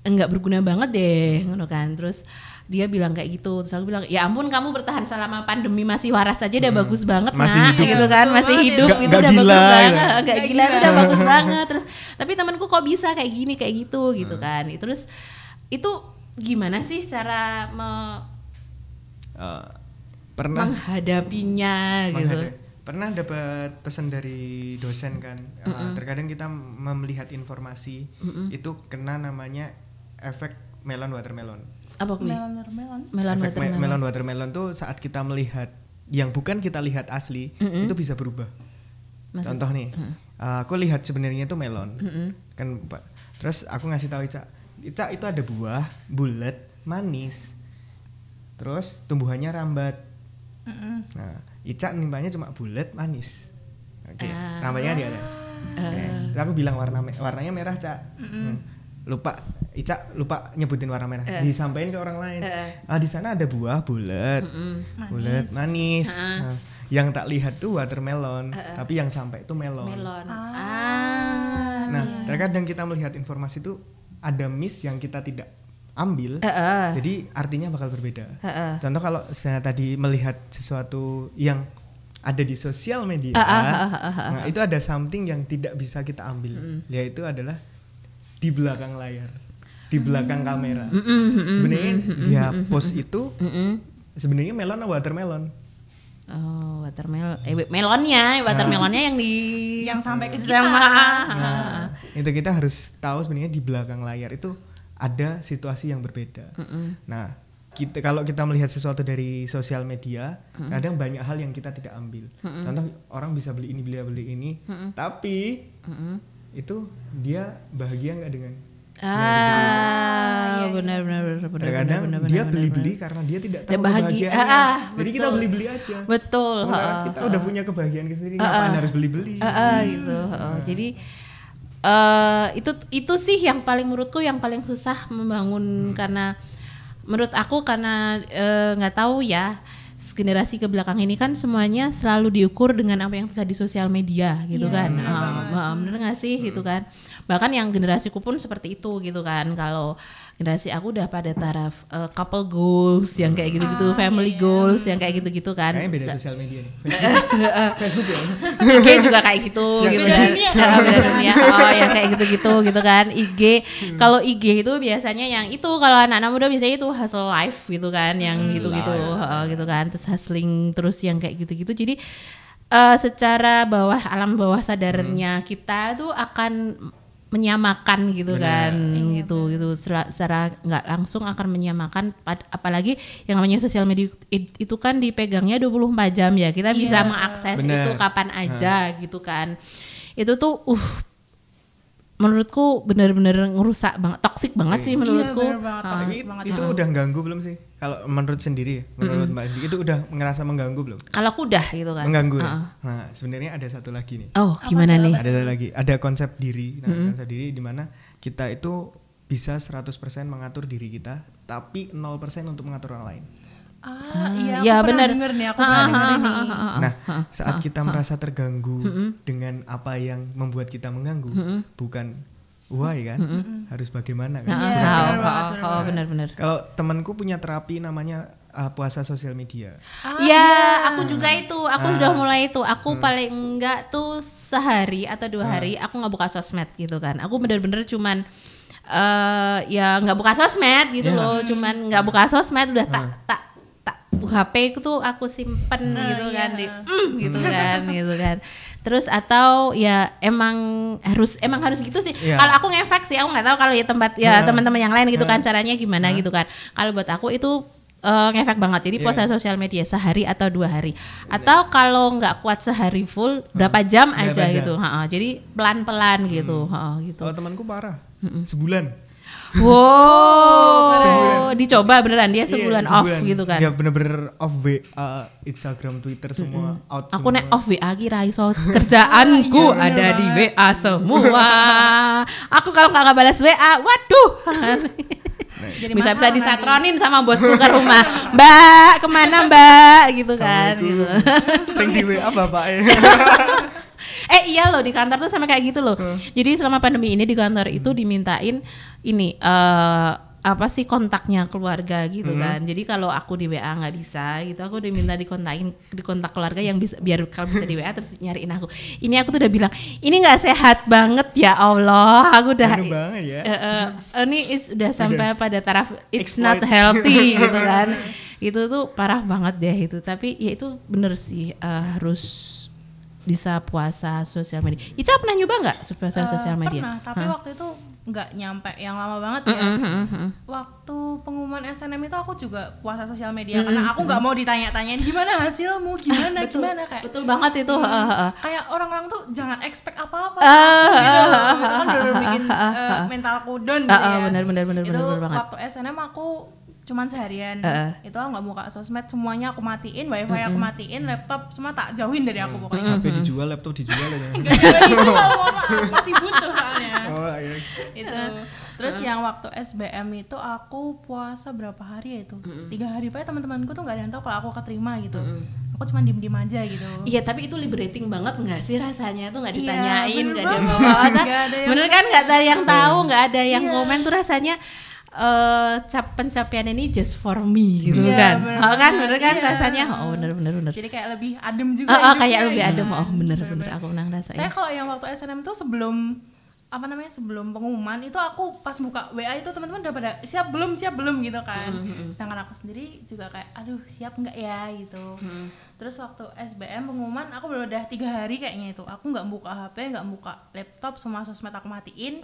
S2: nggak berguna banget deh gitu kan. Terus dia bilang kayak gitu, terus aku bilang ya ampun kamu bertahan selama pandemi masih waras aja udah bagus banget
S1: masih
S2: nak
S1: hidup,
S2: gitu kan, masih hidup itu udah
S1: gila,
S2: bagus banget, gak gila itu udah bagus banget. Terus tapi temanku kok bisa kayak gini kayak gitu gitu kan. Terus itu gimana sih cara menghadapinya gitu?
S1: Pernah dapat pesan dari dosen kan, terkadang kita melihat informasi itu kena namanya efek melon watermelon.
S2: Apa kuwi?
S3: Melon
S1: watermelon tuh saat kita melihat yang bukan kita lihat asli itu bisa berubah. Contoh nih, aku lihat sebenarnya itu melon, kan, terus aku ngasih tahu Ica itu ada buah bulat manis. terus tumbuhannya rambat. Nah, Ica nimbanya cuma bulat manis. Oke, rambatnya dia ada. Terus aku bilang warnanya merah, Cak. Ica lupa nyebutin warna merah. Disampaikan ke orang lain. Di sana ada buah bulat manis. Nah, yang tak lihat tuh watermelon, tapi yang sampai itu melon. Nah, terkadang kita melihat informasi itu ada miss yang kita tidak ambil, jadi artinya bakal berbeda. Contoh kalau saya tadi melihat sesuatu yang ada di sosial media, nah itu ada something yang tidak bisa kita ambil, yaitu adalah di belakang layar, di belakang kamera. Sebenarnya dia post itu sebenarnya melon atau watermelon?
S2: Oh, watermelon, watermelonnya yang di
S3: yang sampai ke kita.
S1: Nah, itu kita harus tahu sebenarnya di belakang layar itu ada situasi yang berbeda. Nah, kalau kita melihat sesuatu dari sosial media, kadang banyak hal yang kita tidak ambil. Contoh orang bisa beli ini, tapi itu dia bahagia nggak dengan?
S2: Benar.
S1: Terkadang dia beli karena dia tidak tahu kebahagiaannya. Jadi kita beli aja.
S2: Betul.
S1: Kita udah punya kebahagiaan sendiri, ngapain harus beli?
S2: Gitu. Jadi itu sih yang paling menurutku yang paling susah membangun, karena menurut aku karena nggak tahu ya, generasi ke belakang ini kan semuanya selalu diukur dengan apa yang terjadi di sosial media gitu kan. Bener nggak sih gitu kan. Bahkan yang generasiku pun seperti itu gitu kan. Kalau generasi aku udah pada taraf couple goals yang kayak gitu-gitu, family goals yang kayak gitu-gitu kan.
S1: Kayaknya beda sosial media nih. Facebook ya.
S2: IG juga kayak gitu gitu kan. Beda dunia. Yang kayak gitu-gitu gitu kan. IG kalau IG itu biasanya yang itu, kalau anak-anak muda biasanya itu hustle life gitu kan, yang gitu-gitu gitu kan. Terus hustling terus yang kayak gitu-gitu. Jadi secara alam bawah sadarnya kita tuh akan menyamakan gitu. Benar. Kan gitu secara nggak langsung akan menyamakan, apalagi yang namanya sosial media itu kan dipegangnya 24 jam ya, kita bisa mengakses itu kapan aja gitu kan. Itu tuh menurutku benar-benar ngerusak banget, toksik banget sih menurutku.
S1: Itu udah ganggu belum sih? Kalau menurut sendiri ya, menurut Mbak Andi itu udah ngerasa mengganggu belum?
S2: Kalau aku udah gitu kan.
S1: Mengganggu ya? Nah, sebenarnya ada satu lagi nih.
S2: Oh, gimana nih?
S1: Ada konsep diri. Nah, konsep diri di mana kita itu bisa 100% mengatur diri kita, tapi 0% untuk mengatur orang lain.
S3: Iya benar.
S1: Nah, saat kita merasa terganggu dengan apa yang membuat kita mengganggu, bukan why kan, harus bagaimana kan?
S2: Benar.
S1: Kalau temanku punya terapi namanya puasa sosial media.
S2: Aku juga itu, aku sudah mulai itu. Aku paling enggak tuh sehari atau 2 hari aku nggak buka sosmed gitu kan. Aku benar-benar cuman ya nggak buka sosmed gitu loh, cuman nggak buka sosmed udah tak HP itu tuh aku simpen gitu kan gitu kan. Terus atau ya emang harus gitu sih. Kalau aku ngefek sih, aku nggak tahu kalau ya tempat teman-teman yang lain gitu kan caranya gimana gitu kan. Kalau buat aku itu ngefek banget. Jadi puasa sosial media sehari atau 2 hari. Atau kalau nggak kuat sehari full berapa jam aja gitu. Jadi pelan-pelan gitu. Gitu.
S1: Kalau temanku parah, sebulan.
S2: Wow, dicoba beneran dia sebulan off gitu kan?
S1: Dia bener-bener off WA, Instagram, Twitter semua out.
S2: Aku nek off WA kira iso kerjaanku ada di WA semua. Aku kalau nggak balas WA, waduh. Bisa disatronin sama bosku ke rumah. Mbak, kemana Mbak? Gitu kan. Gitu.
S1: Sing di WA bapaknya.
S2: Iya loh, di kantor tuh sama kayak gitu loh. Jadi selama pandemi ini di kantor itu dimintain ini apa sih kontaknya keluarga gitu kan. Jadi kalau aku di WA nggak bisa gitu, aku diminta di kontak keluarga yang bisa, biar kalau bisa di WA terus nyariin aku. Ini aku tuh udah bilang ini nggak sehat banget ya Allah. Aku udah ini udah sampai pada taraf it's not healthy gitu kan. Itu tuh parah banget deh itu. Tapi ya itu bener sih harus bisa puasa sosial media. Ica pernah nyoba nggak puasa sosial media?
S3: Pernah, tapi waktu itu nggak nyampe yang lama banget ya. Waktu pengumuman SNM itu aku juga puasa sosial media karena aku nggak mau ditanya-tanyain gimana hasilmu, gimana kayak.
S2: Betul banget itu.
S3: Kayak orang-orang tuh jangan expect apa-apa. Gitu. Itu kan udah bikin mentalku down.
S2: Benar
S3: itu
S2: banget.
S3: waktu SNM aku cuman seharian. Itu aku nggak buka sosmed, semuanya aku matiin, wifi aku matiin, laptop semua tak jauhin dari aku pokoknya.
S1: HP dijual, laptop dijual aja.
S3: Gak juga itu kalau masih butuh soalnya.
S1: Oh iya.
S3: Itu. Terus yang waktu SBM itu aku puasa berapa hari ya itu? 3 hari, Pak. Teman-temanku tuh nggak ada yang tahu kalau aku keterima gitu. Aku cuma diem-diem aja gitu.
S2: Iya, tapi itu liberating banget nggak sih rasanya tuh, nggak
S3: Iya,
S2: ditanyain,
S3: bener
S2: nggak ada
S3: banget.
S2: bawa
S3: Nggak ada yang
S2: bener kan, nggak ada yang tahu, nggak ada yang
S3: Iya.
S2: komen tuh rasanya pencapaian ini just for me gitu
S3: Iya,
S2: kan.
S3: bener
S2: Oh kan,
S3: banget.
S2: bener kan
S3: Iya.
S2: rasanya. Oh bener.
S3: Jadi kayak lebih adem juga.
S2: Oh,
S3: hidupnya
S2: kayak lebih
S3: gitu
S2: adem.
S3: kan.
S2: Oh bener
S3: Bener-bener.
S2: aku pernah ngerasain.
S3: Saya kalau yang waktu SNM tuh sebelum sebelum pengumuman itu aku pas buka WA itu teman-teman udah pada siap belum gitu kan. Sedangkan aku sendiri juga kayak aduh siap nggak ya gitu. Terus waktu SBM pengumuman aku udah 3 hari kayaknya itu aku nggak buka HP, nggak buka laptop, semua sosmed aku matiin.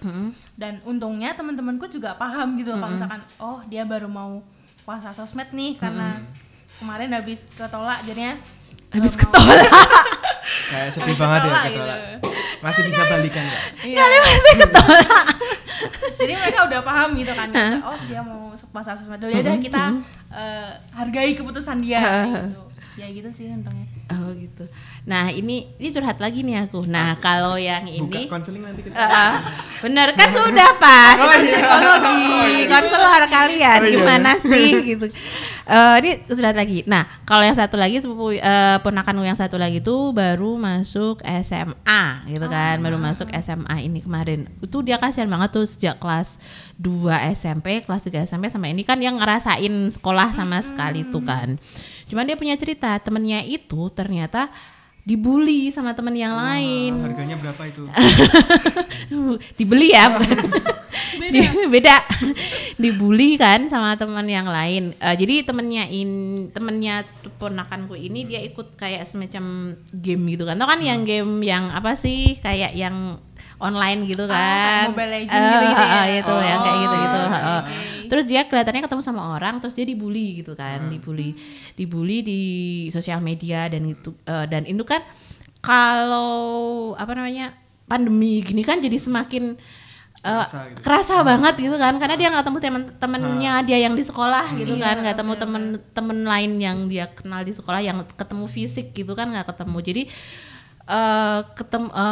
S3: Dan untungnya teman-temanku juga paham gitu kalau misalkan oh dia baru mau puasa sosmed nih karena kemarin habis ketolak jadinya
S2: Habis
S3: mau-
S2: ketolak.
S1: Kayak sedih banget ya
S3: ketolak
S1: ketolak.
S3: gitu.
S1: Masih bisa balikan nggak?
S3: Iya.
S2: Kalimatnya ketolak.
S3: Jadi mereka udah paham gitu kan, oh dia mau puasa sosmed dulu, ya udah kita hargai keputusan dia gitu. Ya gitu sih untungnya.
S2: Oh gitu. Nah ini curhat lagi nih aku. Nah kalau yang ini
S1: Buka konseling nanti kita.
S2: bener kan sudah pas
S1: Oh,
S2: itu
S1: iya.
S2: psikologi konselor kalian
S1: Oh, iya.
S2: gimana sih gitu. Ini curhat lagi. Nah kalau yang satu lagi sepupu ponakanku yang satu lagi tuh baru masuk SMA gitu kan, baru masuk SMA ini kemarin. Itu dia kasihan banget tuh sejak kelas 2 SMP, kelas 3 SMP sama ini kan yang ngerasain sekolah sama sekali tuh kan. Cuman dia punya cerita temennya itu ternyata dibully sama temen yang lain.
S1: Harganya berapa itu?
S2: Dibeli ya beda dibully kan sama teman yang lain. Jadi temennya ponakanku ini dia ikut kayak semacam game gitu kan. Tau kan yang game yang apa sih kayak yang online gitu kan.
S3: Mobile Legends gitu ya.
S2: Itu yang kayak gitu-gitu.
S3: Oke.
S2: Terus dia kelihatannya ketemu sama orang, terus dia dibully gitu kan, dibully di sosial media dan itu kan kalau pandemi gini kan jadi semakin kerasa banget gitu kan, karena dia nggak ketemu temen-temennya dia yang di sekolah gitu kan, nggak ketemu temen lain yang dia kenal di sekolah yang ketemu fisik gitu kan, nggak ketemu. Jadi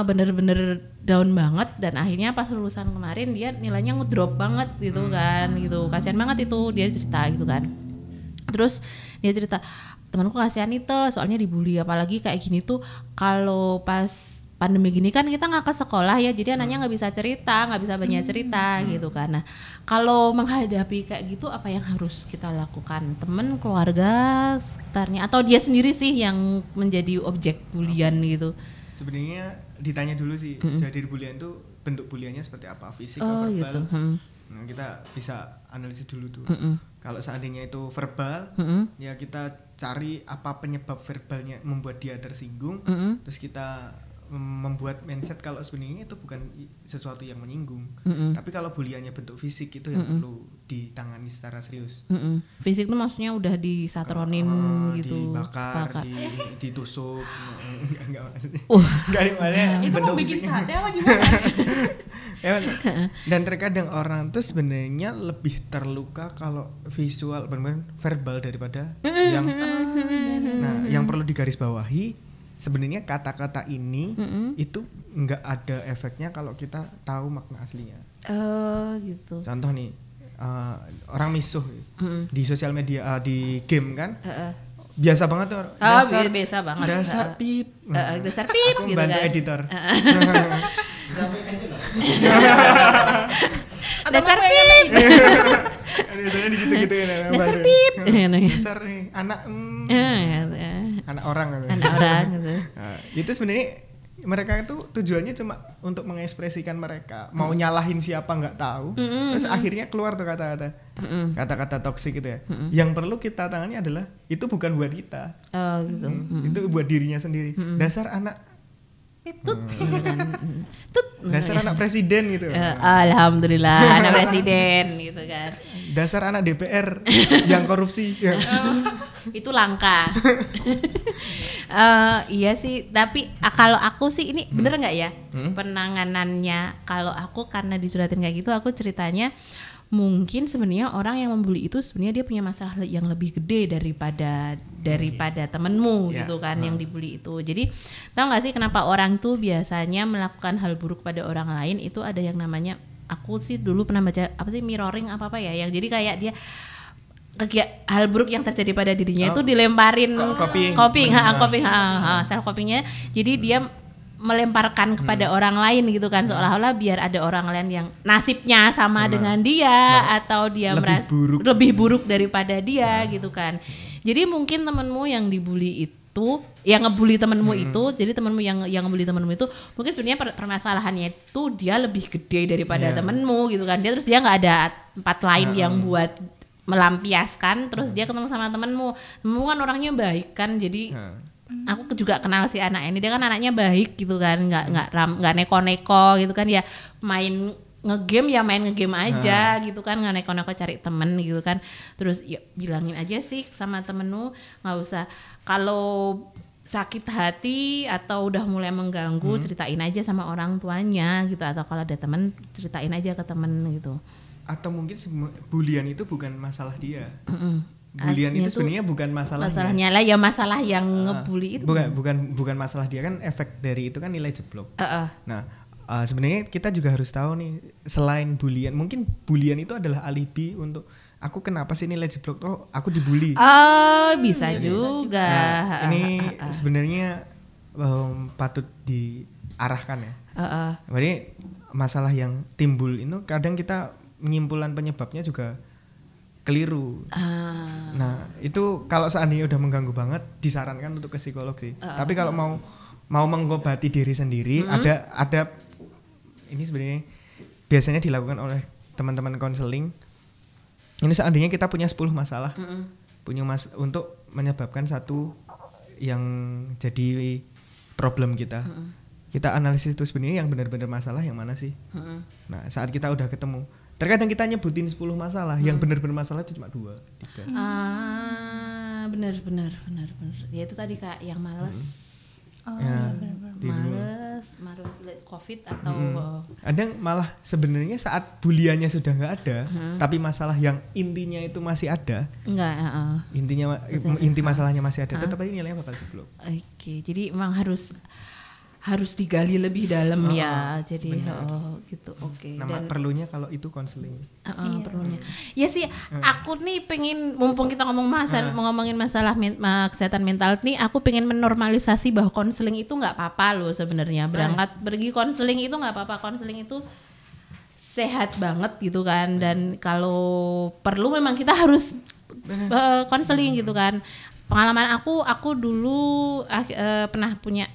S2: bener-bener down banget dan akhirnya pas lulusan kemarin dia nilainya ngedrop banget gitu kan, gitu kasihan banget itu dia cerita gitu kan. Terus dia cerita temanku kasihan itu soalnya dibully, apalagi kayak gini tuh kalau pas pandemi gini kan kita nggak ke sekolah ya, jadi anaknya nggak bisa cerita, nggak bisa banyak cerita gitu kan. Nah kalau menghadapi kayak gitu apa yang harus kita lakukan, temen, keluarga sekitarnya, atau dia sendiri sih yang menjadi objek bulian gitu?
S1: Sebenarnya ditanya dulu sih, jadi bulian itu bentuk buliannya seperti apa, fisik atau verbal.
S2: Gitu.
S1: Nah, kita bisa analisis dulu tuh. Kalau seandainya itu verbal, ya kita cari apa penyebab verbalnya membuat dia tersinggung, terus kita membuat mindset kalau sebenarnya itu bukan sesuatu yang menyinggung. Tapi kalau buliannya bentuk fisik itu yang perlu ditangani secara serius.
S2: Fisik tuh maksudnya udah disatronin gitu,
S1: dibakar, ditusuk, enggak maksudnya.
S3: Itu mau bikin sate apa gimana?
S1: Dan terkadang orang tuh sebenarnya lebih terluka kalau visual benar-benar verbal daripada yang perlu digarisbawahi. Sebenarnya kata-kata ini itu nggak ada efeknya kalau kita tahu makna aslinya.
S2: Gitu.
S1: Contoh nih, orang misuh di sosial media, di game kan, biasa banget tuh.
S2: Biasa banget.
S1: Dasar pip.
S2: Dasar pip
S1: Aku
S2: gitu
S1: bantu
S2: kan.
S1: editor.
S2: Dasar pip.
S1: Biasanya digitu-gituin.
S2: Dasar pip.
S1: Dasar nih anak anak orang gitu.
S2: Anak orang gitu.
S1: Nah, itu sebenarnya mereka itu tujuannya cuma untuk mengekspresikan mereka mau nyalahin siapa nggak tahu, terus akhirnya keluar tuh kata-kata toksik gitu ya. Yang perlu kita tangani adalah itu bukan buat kita,
S2: Gitu.
S1: itu buat dirinya sendiri. Dasar anak
S2: Tut.
S1: dasar anak presiden gitu.
S2: Alhamdulillah anak presiden gitu kan.
S1: dasar anak DPR yang korupsi. Ya.
S2: Itu langka. Iya sih, tapi kalau aku sih ini bener nggak ya penanganannya? Kalau aku karena disuratin kayak gitu, aku ceritanya mungkin sebenarnya orang yang membuli itu sebenarnya dia punya masalah yang lebih gede daripada temenmu gitu kan yang dibully itu. Jadi tahu nggak sih kenapa orang tuh biasanya melakukan hal buruk pada orang lain itu ada yang namanya, aku sih dulu pernah baca apa sih mirroring apa ya, yang jadi kayak dia hal buruk yang terjadi pada dirinya itu dilemparin coping self copingnya, jadi dia melemparkan kepada orang lain gitu kan, seolah-olah biar ada orang lain yang nasibnya sama dengan dia atau dia merasa lebih buruk daripada dia gitu kan. Jadi mungkin temenmu yang dibully itu, yang ngebully temenmu itu, jadi temenmu yang ngebully temenmu itu mungkin sebenarnya permasalahannya itu dia lebih gede daripada temenmu gitu kan. Dia nggak ada tempat lain yang buat melampiaskan, terus dia ketemu sama temenmu kan orangnya baik kan, jadi aku juga kenal si anak ini, dia kan anaknya baik gitu kan, nggak neko-neko gitu kan, ya main ngegame aja gitu kan, nggak neko-neko cari temen gitu kan. Terus ya bilangin aja sih sama temenmu, nggak usah kalau sakit hati atau udah mulai mengganggu ceritain aja sama orang tuanya gitu, atau kalau ada temen ceritain aja ke temen gitu. Atau
S1: mungkin bulian itu bukan masalah dia. Bulian itu sebenarnya bukan
S2: masalahnya lah ya, masalah yang ngebully itu
S1: bukan masalah dia kan, efek dari itu kan nilai jeblok. Nah sebenarnya kita juga harus tahu nih, selain bulian, mungkin bulian itu adalah alibi untuk aku kenapa sih nilai jeblok, aku dibully.
S2: Bisa juga.
S1: Nah, ini sebenarnya patut diarahkan ya. Jadi masalah yang timbul itu kadang kita penyimpulan penyebabnya juga keliru. Nah itu kalau seandainya udah mengganggu banget disarankan untuk ke psikolog sih. Tapi kalau mau mengobati diri sendiri, ada ini sebenarnya biasanya dilakukan oleh teman-teman konseling. Ini seandainya kita punya 10 masalah, untuk menyebabkan satu yang jadi problem kita. Kita analisis itu sebenarnya yang benar-benar masalah yang mana sih. Nah saat kita udah ketemu, terkadang kita nyebutin 10 masalah, yang benar-benar masalah itu cuma 2, 3.
S2: Benar. Ya itu tadi Kak, yang malas. Malas COVID atau
S1: ada malah sebenarnya saat buliannya sudah nggak ada, tapi masalah yang intinya itu masih ada. Inti masalahnya masih ada, tetap aja nilainya bakal jeblok.
S2: Oke, jadi memang harus digali lebih dalam ya, jadi gitu. Oke.
S1: Dan perlunya kalau itu konseling.
S2: Perlunya. Ya sih, aku nih pengen, mumpung kita ngomongin masalah kesehatan mental nih, aku pengen menormalisasi bahwa konseling itu nggak apa-apa loh sebenarnya. Pergi konseling itu nggak apa-apa, konseling itu sehat banget gitu kan. Dan kalau perlu memang kita harus konseling gitu kan. Pengalaman aku dulu pernah punya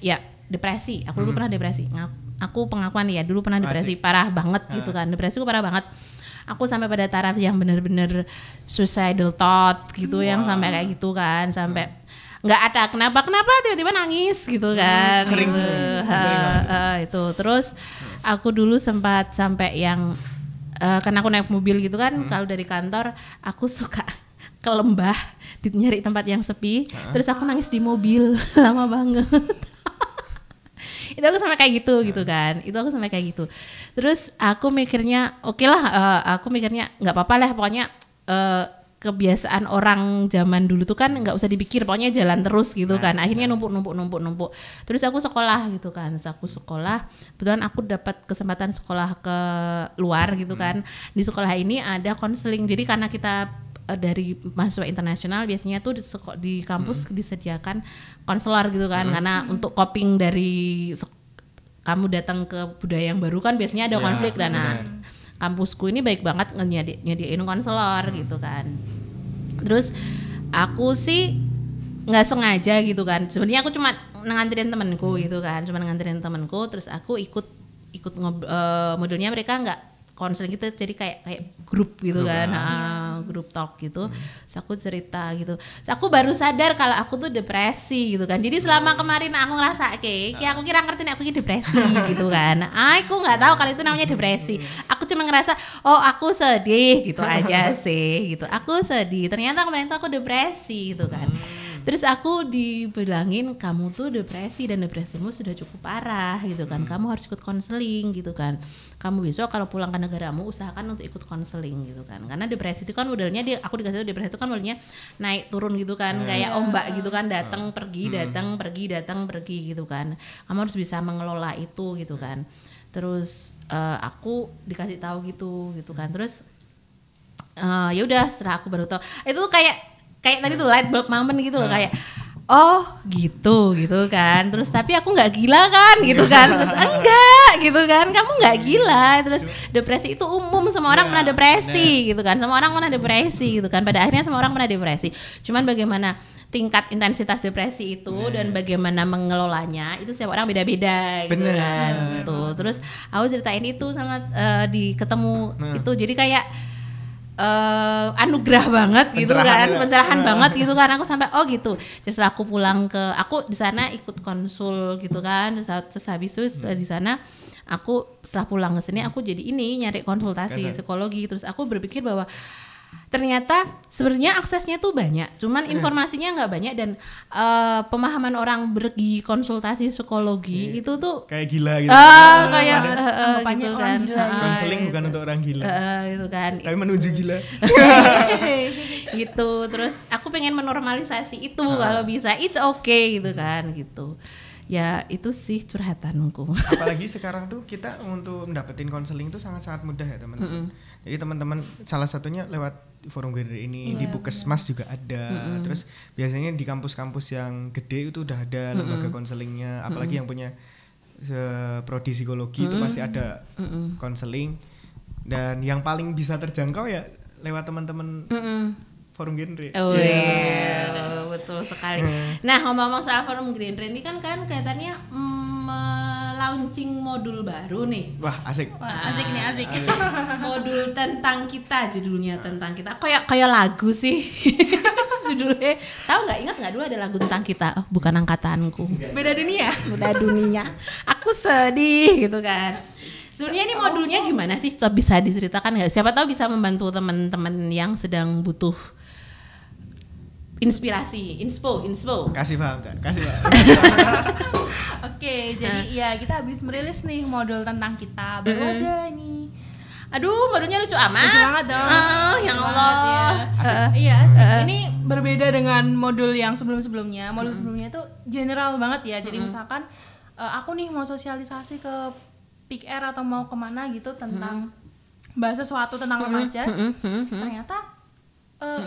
S2: depresi. Aku dulu pernah depresi. Aku pengakuan ya, dulu pernah depresi parah banget gitu kan. Depresiku parah banget. Aku sampai pada taraf yang benar-benar suicidal thought gitu, yang sampai kayak gitu kan, sampai nggak ada kenapa tiba-tiba nangis gitu kan.
S1: Sering.
S2: Itu terus aku dulu sempat sampai yang karena aku naik mobil gitu kan, kalau dari kantor aku suka ke lembah nyari tempat yang sepi, terus aku nangis di mobil lama banget. Itu aku sampai kayak gitu kan. Itu aku sampai kayak gitu. Terus aku mikirnya aku mikirnya nggak apa-apa lah, pokoknya kebiasaan orang zaman dulu tuh kan nggak usah dipikir, pokoknya jalan terus gitu kan. Akhirnya numpuk. Terus aku sekolah gitu kan. Kebetulan aku dapat kesempatan sekolah ke luar gitu kan. Di sekolah ini ada konseling. Jadi karena kita dari mahasiswa internasional, biasanya tuh di kampus disediakan konselor gitu kan, karena untuk coping dari kamu datang ke budaya yang baru kan biasanya ada konflik, dan kampusku ini baik banget nyediain konselor gitu kan. Terus aku sih nggak sengaja gitu kan, sebenarnya aku cuma nganterin temenku gitu kan, terus aku ikut modelnya mereka nggak konseling gitu, jadi kayak grup gitu kan. grup talk gitu. Terus aku cerita gitu. Terus aku baru sadar kalau aku tuh depresi gitu kan. Jadi selama kemarin aku ngerasa kayak aku kira ngerti nih aku ini depresi gitu kan. Aku nggak tahu kalau itu namanya depresi. Aku cuma ngerasa oh aku sedih gitu aja sih gitu. Aku sedih. Ternyata kemarin tuh aku depresi gitu kan. Terus aku dibilangin kamu tuh depresi dan depresimu sudah cukup parah gitu kan. Kamu harus ikut konseling gitu kan. Kamu besok kalau pulang ke negaramu usahakan untuk ikut konseling gitu kan. Karena depresi itu kan modelnya aku dikasih tahu depresi itu kan modelnya naik turun gitu kan, kayak ombak gitu kan, datang pergi datang pergi gitu kan. Kamu harus bisa mengelola itu gitu kan. Terus aku dikasih tahu gitu kan. Terus ya udah setelah aku baru tahu itu tuh kayak tadi tuh light bulb moment gitu loh, kayak oh gitu kan. Terus tapi aku nggak gila kan gitu kan. Terus enggak gitu kan, kamu nggak gila. Terus depresi itu umum, semua orang pernah depresi gitu kan. Semua orang pernah depresi gitu kan. Pada akhirnya semua orang pernah depresi. Cuman bagaimana tingkat intensitas depresi itu dan bagaimana mengelolanya itu setiap orang beda-beda gitu kan. Tuh. Terus aku ceritain itu sama di ketemu itu, jadi kayak anugerah banget gitu kan, pencerahan banget gitu kan. Aku sampai oh gitu. Terus aku pulang aku di sana ikut konsul gitu kan. Terus habis itu di sana aku setelah pulang ke sini aku jadi nyari konsultasi psikologi. Terus aku berpikir bahwa ternyata sebenarnya aksesnya tuh banyak, cuman informasinya nggak banyak dan pemahaman orang pergi konsultasi psikologi itu tuh
S1: kayak gila gitu.
S2: Kayak gitu kan.
S1: Konseling bukan untuk orang gila.
S2: Gitu kan.
S1: Tapi menuju gila.
S2: Gitu. Terus aku pengen menormalisasi itu kalau bisa, it's okay gitu kan gitu. Ya itu sih curhatanku.
S1: Apalagi sekarang tuh kita untuk mendapatkan konseling tuh sangat-sangat mudah ya teman-teman. Jadi teman-teman salah satunya lewat forum genre ini, di Puskesmas juga ada. Terus biasanya di kampus-kampus yang gede itu udah ada lembaga konselingnya. Apalagi yang punya prodi psikologi itu pasti ada konseling. Dan yang paling bisa terjangkau ya lewat teman-teman forum genre.
S2: Betul sekali. Nah ngomong-ngomong soal forum genre ini kan kelihatannya launching modul baru nih.
S1: Wah asik.
S3: Asik nih, asik.
S2: Modul tentang kita, judulnya tentang kita. Kayak lagu sih. Judulnya. Tahu nggak, ingat nggak dulu ada lagu tentang kita? Oh, bukan angkatanku.
S3: Beda dunia.
S2: Beda dunia. Aku sedih gitu kan. Sebenarnya ini modulnya gimana sih? Bisa diceritakan nggak? Siapa tahu bisa membantu teman-teman yang sedang butuh inspirasi, inspo.
S1: Kasih paham.
S3: Oke, jadi ya kita habis merilis nih modul tentang kita baru aja ini.
S2: Aduh, modulnya lucu amat.
S3: Lucu banget dong.
S2: Yang Allah.
S3: Iya, asik. Ini berbeda dengan modul yang sebelum-sebelumnya. Modul sebelumnya itu general banget ya. Jadi misalkan aku nih mau sosialisasi ke PIK-R atau mau kemana gitu tentang bahas sesuatu tentang remaja. Ternyata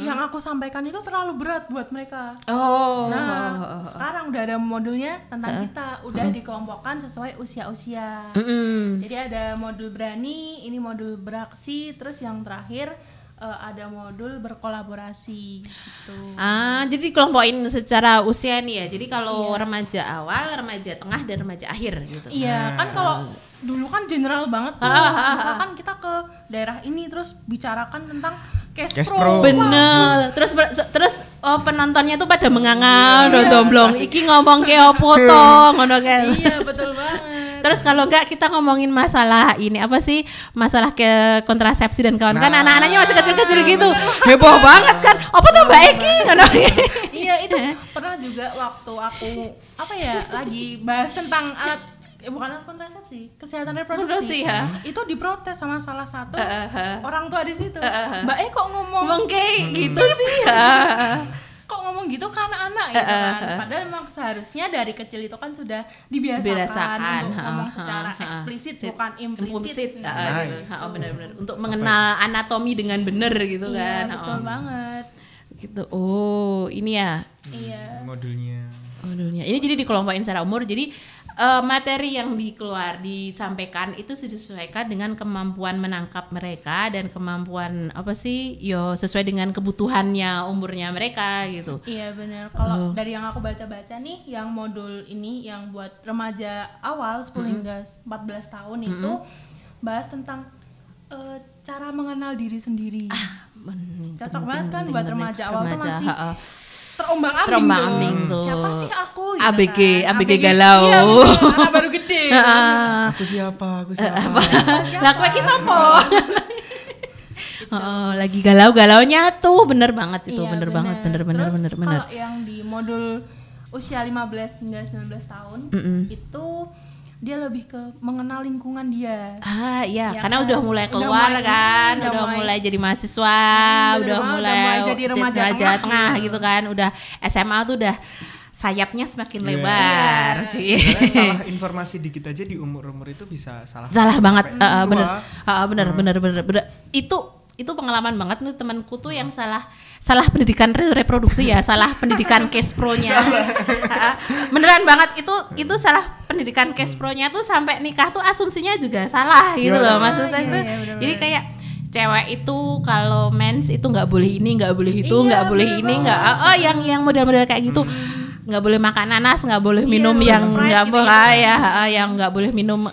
S3: yang aku sampaikan itu terlalu berat buat mereka. Nah, sekarang udah ada modulnya tentang kita, udah dikelompokkan sesuai usia-usia. Jadi ada modul berani, ini modul beraksi, terus yang terakhir ada modul berkolaborasi gitu.
S2: Jadi kelompokin secara usia nih ya. Jadi kalau remaja awal, remaja tengah, dan remaja akhir gitu.
S3: Iya, kan kalau dulu kan general banget tuh. Misalkan kita ke daerah ini terus bicarakan tentang cash pro.
S2: Bener. Terus penontonnya tuh pada menganga, domblong. Iki ngomong ke opo to, ngono kan.
S3: Iya, betul banget.
S2: Terus kalau enggak kita ngomongin masalah ini apa sih? Masalah ke kontrasepsi dan kawan kan anak-anaknya masih kecil-kecil gitu. Heboh banget kan. Apa tuh Mbak Eki?
S3: Iya, itu pernah juga waktu aku lagi bahas tentang alat bukan alat kontrasepsi, kesehatan reproduksi. Itu diprotes sama salah satu orang tua di situ. Mbak kok ngomong
S2: kayak gitu sih ya.
S3: Kok ngomong gitu ke anak-anak gitu kan. Padahal memang seharusnya dari kecil itu kan sudah dibiasakan untuk ngomong secara eksplisit bukan implisit.
S2: Benar-benar untuk mengenal anatomi dengan benar gitu kan.
S3: Betul banget.
S2: Gitu. Oh, ini ya.
S3: Iya.
S2: Modulnya. Ini jadi dikelompokin secara umur. Jadi materi yang disampaikan itu disesuaikan dengan kemampuan menangkap mereka dan kemampuan sesuai dengan kebutuhannya umurnya mereka gitu.
S3: Iya benar. Kalau dari yang aku baca-baca nih, yang modul ini yang buat remaja awal 10 hingga 14 tahun itu bahas tentang Cara mengenal diri sendiri. Cocok banget kan buat remaja awal tuh masih terombang-ambing tuh. Siapa sih aku? Gitu
S2: ABG,
S3: kan.
S2: ABG galau.
S3: Iya, anak baru gede.
S1: Aku siapa?
S2: Lah kowe iki sapa? Lagi galau-galaunya tuh bener banget itu,
S3: Iya,
S2: bener banget, bener.
S3: Kalau yang di modul usia 15 hingga 19 tahun itu dia lebih ke mengenal lingkungan dia.
S2: Iya,
S3: Ya
S2: karena
S3: kan?
S2: udah mulai keluar kan, udah mulai jadi mahasiswa, udah mulai
S3: jadi remaja
S2: tengah gitu kan, udah SMA tuh udah sayapnya semakin lebar.
S1: Salah informasi dikit aja di umur-umur itu bisa salah
S2: Banget, bener. Itu pengalaman banget nih temanku tuh yang salah pendidikan reproduksi ya, salah pendidikan case pro-nya. Beneran banget itu salah pendidikan case pro-nya tuh sampai nikah tuh asumsinya juga salah gitu loh maksudnya itu. Jadi kayak cewek itu kalau mens itu nggak boleh ini, nggak boleh itu, nggak boleh ini, nggak yang model-model kayak gitu. Nggak boleh makan nanas, nggak boleh minum yang nggak boleh yang nggak boleh minum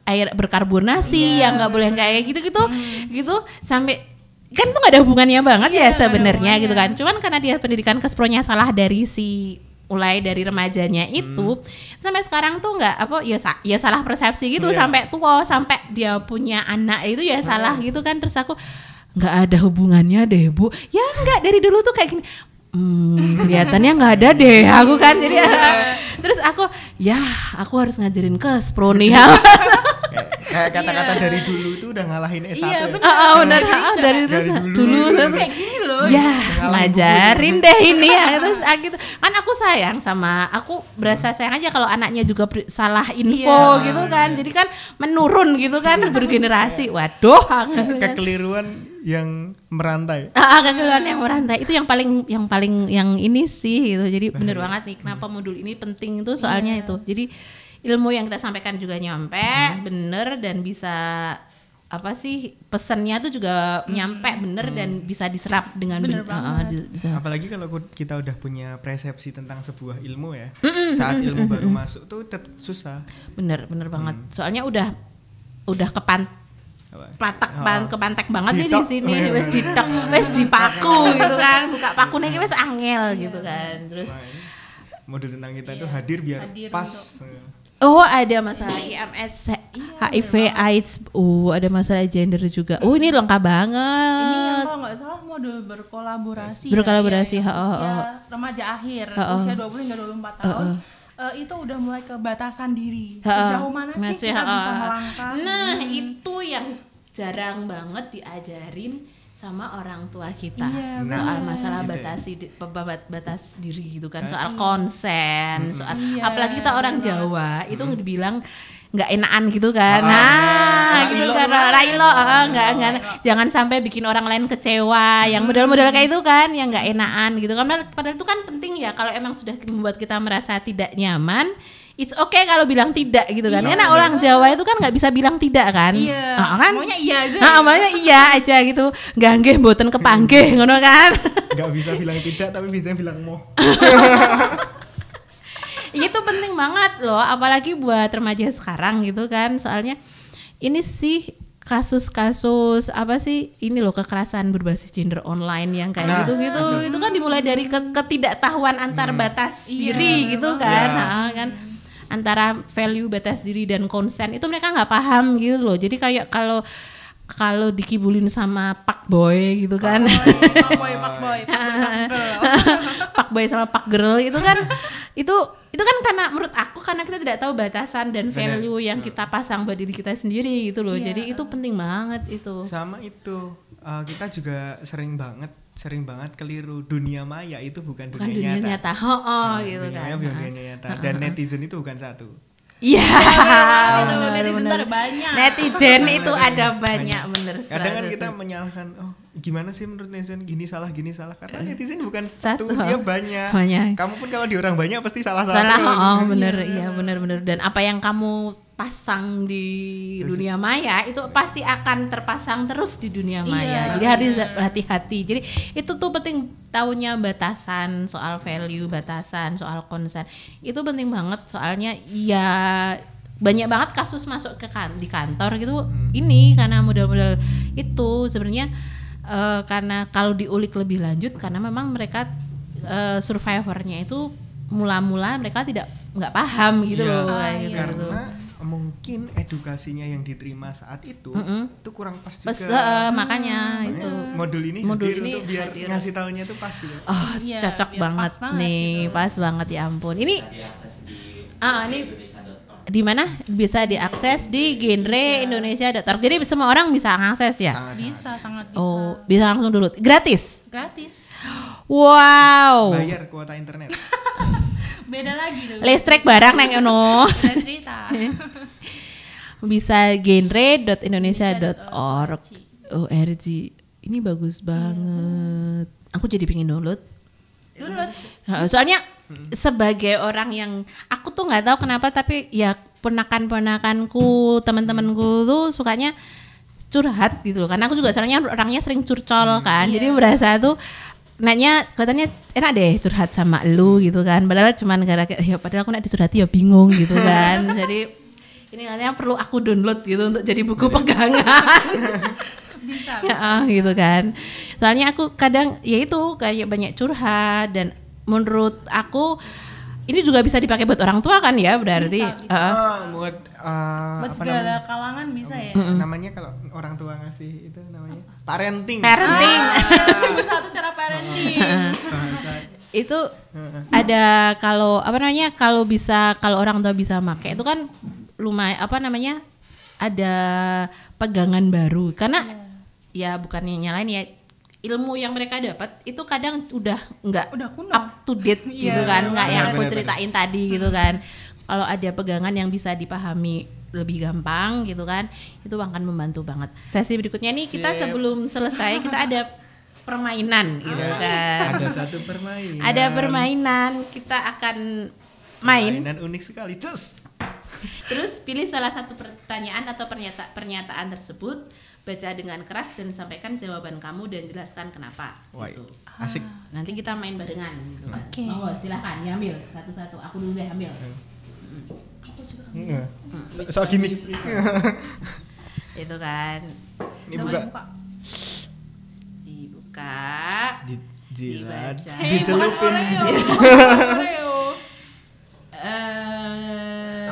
S2: air berkarbonasi, yang nggak boleh kayak gitu sampai kan itu nggak ada hubungannya banget ya sebenarnya gitu kan. Cuman karena dia pendidikan kespronya salah dari mulai dari remajanya itu sampai sekarang tuh nggak ya salah persepsi gitu sampai tua, sampai dia punya anak itu ya salah gitu kan. Terus aku nggak ada hubungannya deh Bu, ya nggak, dari dulu tuh kayak gini. Kelihatannya nggak ada deh aku kan, jadi terus aku harus ngajarin kespro nih.
S1: Kayak kata-kata dari dulu itu udah ngalahin S1
S3: Iya,
S1: ya.
S2: Benar. Dari dulu
S3: kayak gini loh.
S2: Ya, ngajarin deh ini ya. Terus gitu. Kan aku sayang sama, aku berasa sayang aja kalau anaknya juga salah info gitu kan. Jadi kan menurun gitu kan bergenerasi. Waduh,
S1: kekeliruan yang merantai.
S2: Kekeliruan yang merantai itu yang paling yang ini sih gitu. Jadi bener banget nih kenapa modul ini penting itu soalnya itu. Jadi ilmu yang kita sampaikan juga nyampe bener dan bisa pesannya tuh juga nyampe bener dan bisa diserap dengan
S3: bener banget.
S1: Apalagi kalau kita udah punya persepsi tentang sebuah ilmu ya, saat ilmu baru masuk tuh tetap susah.
S2: Bener banget. Soalnya udah kepantek banget nih di sini, wes ditek, wes dipaku gitu kan, buka paku nih wes angel gitu kan. Terus
S1: modul tentang kita tuh hadir biar pas.
S2: Ada masalah IMS, HIV, AIDS, ada masalah gender juga. Ini lengkap banget.
S3: Ini yang kalau nggak salah modul berkolaborasi.
S2: Usia
S3: remaja akhir, usia 20 hingga 24 tahun. Itu udah mulai ke batasan diri. Sejauh mana sih kita bisa melangkah?
S2: Nah, itu yang jarang banget diajarin sama orang tua kita, soal masalah batas diri gitu kan, soal konsen, soal apalagi kita orang Jawa itu dibilang nggak enakan gitu kan, gitu kan, Railo, jangan sampai bikin orang lain kecewa, yang model-model kayak itu kan, yang nggak enakan gitu kan, padahal itu kan penting ya kalau emang sudah membuat kita merasa tidak nyaman. It's okay kalau bilang tidak gitu kan. Karena orang Jawa itu kan nggak bisa bilang tidak kan. Kan?
S3: Maunya iya aja.
S2: Maunya iya aja gitu. Nggih mboten kepanggih ngono kan.
S1: Nggak bisa bilang tidak tapi bisa bilang mau.
S2: Itu penting banget loh, apalagi buat remaja sekarang gitu kan. Soalnya ini sih kasus-kasus ini loh, kekerasan berbasis gender online yang kayak gitu-gitu. Itu kan dimulai dari ketidaktahuan antar batas diri gitu kan. Kan antara value batas diri dan konsen itu mereka nggak paham gitu loh. Jadi kayak kalau dikibulin sama pak boy gitu kan, pak boy sama pak girl itu kan itu kan karena menurut aku karena kita tidak tahu batasan dan value yang kita pasang buat diri kita sendiri gitu loh. Jadi itu penting banget itu.
S1: Sama itu kita juga sering banget keliru, dunia maya itu bukan dunia nyata.
S2: Gitu kan.
S1: Dunia nyata. Dan netizen itu bukan satu.
S2: Iya.
S3: Netizen banyak.
S2: Netizen itu ada banyak bener.
S1: Kadang kan kita menyalahkan, gimana sih menurut netizen gini salah karena netizen bukan satu, dia banyak. Kamu pun kalau di orang banyak pasti salah.
S2: Bener. Dan apa yang kamu pasang di dunia maya itu pasti akan terpasang terus di dunia maya. Jadi harus hati-hati. Jadi itu tuh penting, taunya batasan, soal value, batasan, soal konsen. Itu penting banget soalnya banyak banget kasus masuk ke di kantor gitu. Ini karena model-model itu sebenarnya karena kalau diulik lebih lanjut karena memang mereka survivornya itu mula-mula mereka nggak paham gitu loh kayak gitu.
S1: Karena mungkin edukasinya yang diterima saat itu kurang pas juga.
S2: Makanya itu
S1: modul ini untuk biar ngasih taunya itu pas gitu.
S2: Cocok banget nih, pas banget ya ampun. Ini ini di mana bisa diakses di genreindonesia.org. Jadi semua orang bisa akses ya?
S3: Sangat bisa.
S2: Oh, bisa langsung dulu. Gratis?
S3: Gratis.
S2: Wow.
S1: Bayar kuota internet.
S3: Beda lagi tuh.
S2: Listrik barang neng ono.
S3: Beda cerita.
S2: Bisa genre.indonesia.org. ORG. Ini bagus banget. Aku jadi pengen download. Soalnya sebagai orang yang aku tuh nggak tahu kenapa tapi ya ponakan-ponakanku, teman-temanku tuh sukanya curhat gitu loh. Karena aku juga soalnya orangnya sering curcol kan. Jadi berasa tuh nanya kelihatannya enak deh curhat sama lu gitu kan. Padahal cuman gara-gara ya padahal aku nak disurhati ya bingung gitu kan. Jadi ini katanya perlu aku download gitu untuk jadi buku pegangan.
S3: Bisa.
S2: Ya gitu kan. Soalnya aku kadang ya itu kayak banyak curhat dan menurut aku ini juga bisa dipakai buat orang tua kan ya berarti.
S3: Bisa.
S1: Buat
S3: segala kalangan bisa ya.
S1: Namanya kalau orang tua ngasih itu namanya parenting.
S2: Satu
S3: cara parenting.
S2: Itu ada kalau kalau orang tua bisa pakai itu kan lumayan ada pegangan baru karena ya bukannya nyalain ya ilmu yang mereka dapat itu kadang udah
S3: kuno.
S2: Up to date gitu kan nggak yang aku ceritain tadi gitu kan. Kalau ada pegangan yang bisa dipahami lebih gampang gitu kan itu akan membantu banget. Sesi berikutnya nih kita sebelum selesai kita ada permainan gitu kan. Ada permainan kita akan
S1: mainan unik sekali
S2: terus pilih salah satu pertanyaan atau pernyataan tersebut, baca dengan keras dan sampaikan jawaban kamu dan jelaskan kenapa. Gitu.
S1: Asik.
S2: Nanti kita main barengan gitu kan.
S3: Okay.
S2: Silakan diambil satu-satu. Aku dulu deh ambil.
S1: Soal gimmick.
S2: Itu kan.
S1: Ini buka.
S2: Dibuka.
S1: Jilat.
S2: Dibaca.
S1: Dicelupin.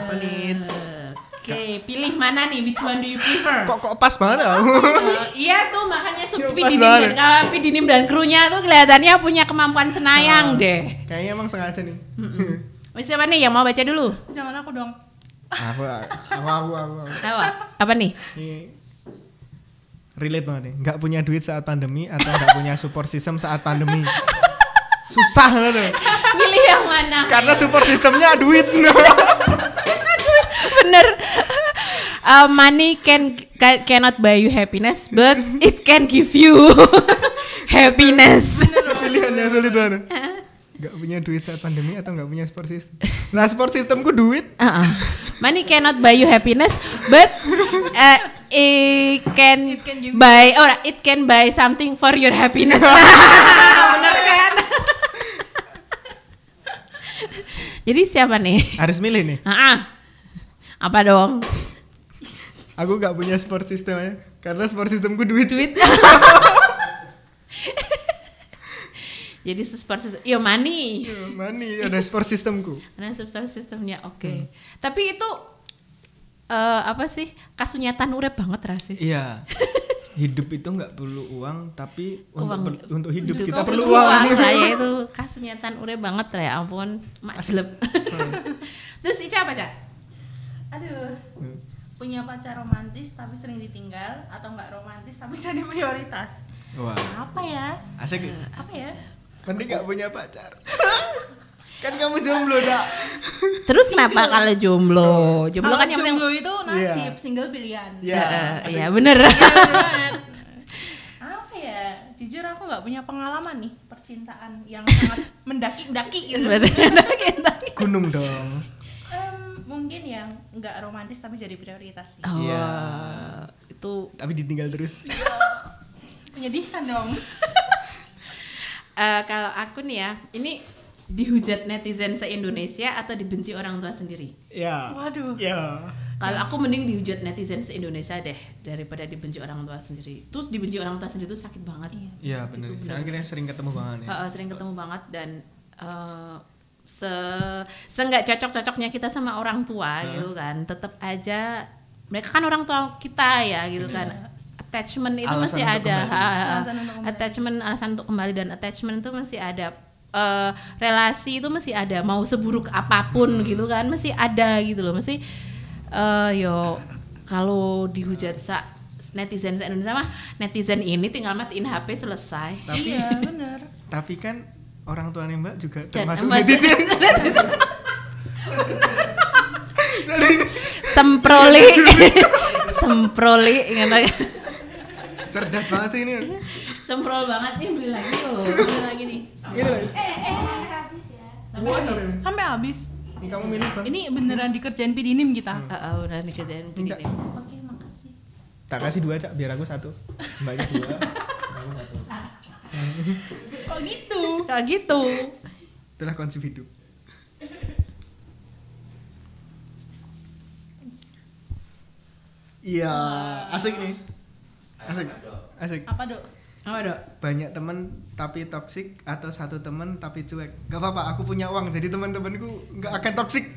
S1: Apa nih?
S2: Oke, pilih mana nih? Which one do you prefer?
S1: Kok pas banget ya?
S2: Iya tuh makanya Pidinim dan krunya tuh kelihatannya punya kemampuan cenayang deh.
S1: Kayaknya emang sengaja nih.
S2: Siapa nih yang mau baca dulu?
S3: Jangan aku dong.
S1: Aku.
S2: Apa nih?
S1: Ini relate banget nih. Nggak punya duit saat pandemi atau nggak punya support system saat pandemi? Susah loh tuh.
S2: Pilih yang mana?
S1: Karena support systemnya duit.
S2: Bener. Money cannot buy you happiness, but it can give you happiness.
S1: Pilihan yang sulit banget. Gak punya duit saat pandemi atau gak punya support system? Nah support systemku duit.
S2: Money cannot buy you happiness, but it can buy something for your happiness. Bener kan? Jadi siapa nih?
S1: Harus milih nih.
S2: Apa dong?
S1: Aku gak punya support system ya, karena support systemku duit.
S2: Jadi support system, money.
S1: Money ada support systemku.
S2: Ada support systemnya, oke. Tapi itu apa sih? Kasunyatan urip banget rasih.
S1: Iya. Hidup itu nggak perlu uang, tapi untuk hidup kita
S2: perlu
S1: perlu uang.
S2: Saya itu kasunyatan urip banget ya ampun, maklep. Terus Ica apa, Cak?
S3: Aduh. Punya pacar romantis tapi sering ditinggal atau nggak romantis tapi jadi prioritas.
S1: Wah.
S3: Apa ya?
S1: Asik.
S3: Apa ya?
S1: Mending nggak punya pacar. Kan kamu jomblo, Cak.
S2: Terus kenapa kalau jomblo? Jomblo kan yang penting
S3: jomblo itu nasib, single pilihan.
S2: Iya, bener.
S3: Apa ya? Jujur aku nggak punya pengalaman nih percintaan yang sangat mendaki-daki gitu.
S2: Gunung
S1: dong.
S3: Mungkin yang nggak romantis tapi jadi prioritas sih.
S1: Iya.
S2: Itu
S1: tapi ditinggal terus.
S3: Menyedihkan dong.
S2: Kalau aku nih ya, ini dihujat netizen se-Indonesia atau dibenci orang tua sendiri?
S1: Ya.
S3: Waduh.
S1: Ya.
S2: Kalau aku mending dihujat netizen se-Indonesia deh daripada dibenci orang tua sendiri. Terus dibenci orang tua sendiri itu sakit banget.
S1: Iya benar. Soalnya kita sering ketemu banget ya.
S2: Sering ketemu banget dan nggak cocok-cocoknya kita sama orang tua gitu kan. Tetap aja mereka kan orang tua kita ya gitu kan. Attachment itu
S1: Alasan
S2: masih ada.
S3: Alasan
S2: Alasan untuk kembali dan attachment itu masih ada. Relasi itu masih ada, mau seburuk apapun gitu kan masih ada gitu loh. Mesti kalau dihujat netizen se-Indonesia mah netizen ini tinggal matiin HP selesai.
S1: Tapi,
S3: iya benar.
S1: Tapi kan orang tuanya Mbak juga
S2: Dan
S1: termasuk netizen.
S2: semproli ngono.
S1: Cerdas banget sih ini.
S2: Semprol banget nih, beli lagi tuh. Beli lagi nih.
S1: Gitu guys.
S4: habis ya.
S3: Sampai habis.
S1: Ini kamu milih Bang.
S3: Ini beneran dikerjain pidinim kita.
S2: Udah dikerjain
S1: Minta.
S2: begini.
S3: Oke, makasih.
S1: Tak kasih 2 Cak, biar aku 1. Mbaknya 2. Kamu 1.
S3: Kok gitu?
S2: Kayak gitu.
S1: Itulah konsep hidup. Iya, asik nih. Asik.
S3: Apa, Dok?
S2: Apa, Dok?
S1: Banyak teman tapi toksik atau satu teman tapi cuek. Gak apa-apa, aku punya uang jadi teman-temanku nggak akan toksik.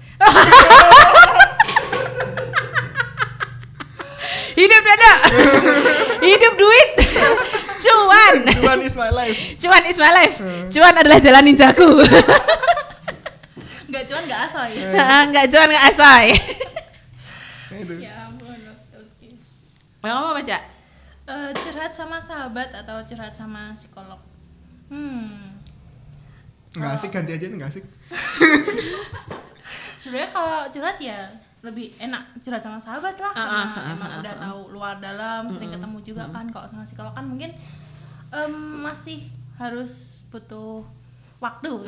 S2: Hidup dada. Hidup duit. Cuan.
S1: Cuan is my life.
S2: Cuan is my life. Cuan adalah jalan ninjaku.
S3: Nggak cuan nggak asoy.
S2: Enggak cuan enggak asoy.
S1: Itu.
S3: Ya ampun. Oke.
S2: Kalau apa, Cak?
S3: Curhat sama sahabat atau curhat sama psikolog?
S1: Nggak asik, ganti aja nggak asik.
S3: Sebenarnya kalau curhat ya lebih enak curhat sama sahabat lah, karena emang udah tahu luar dalam, sering ketemu juga kan. Kalau sama psikolog kan mungkin masih harus butuh waktu.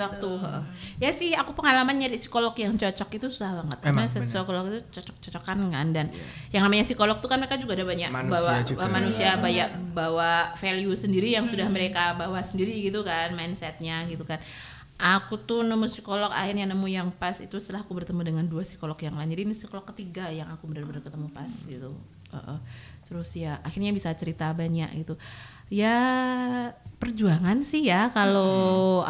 S2: Ya sih, aku pengalaman nyari psikolog yang cocok itu susah banget. Karena
S1: Emang,
S2: psikolog itu cocok-cocokan kan, dan yang namanya psikolog tuh kan mereka juga ada banyak
S1: Manusia
S2: bawa value sendiri yang sudah mereka bawa sendiri gitu kan, mindsetnya gitu kan. Aku tuh nemu psikolog, akhirnya nemu yang pas itu setelah aku bertemu dengan 2 psikolog yang lain. Jadi ini psikolog ketiga yang aku benar-benar ketemu pas gitu. Terus ya akhirnya bisa cerita banyak gitu. Ya perjuangan sih ya kalau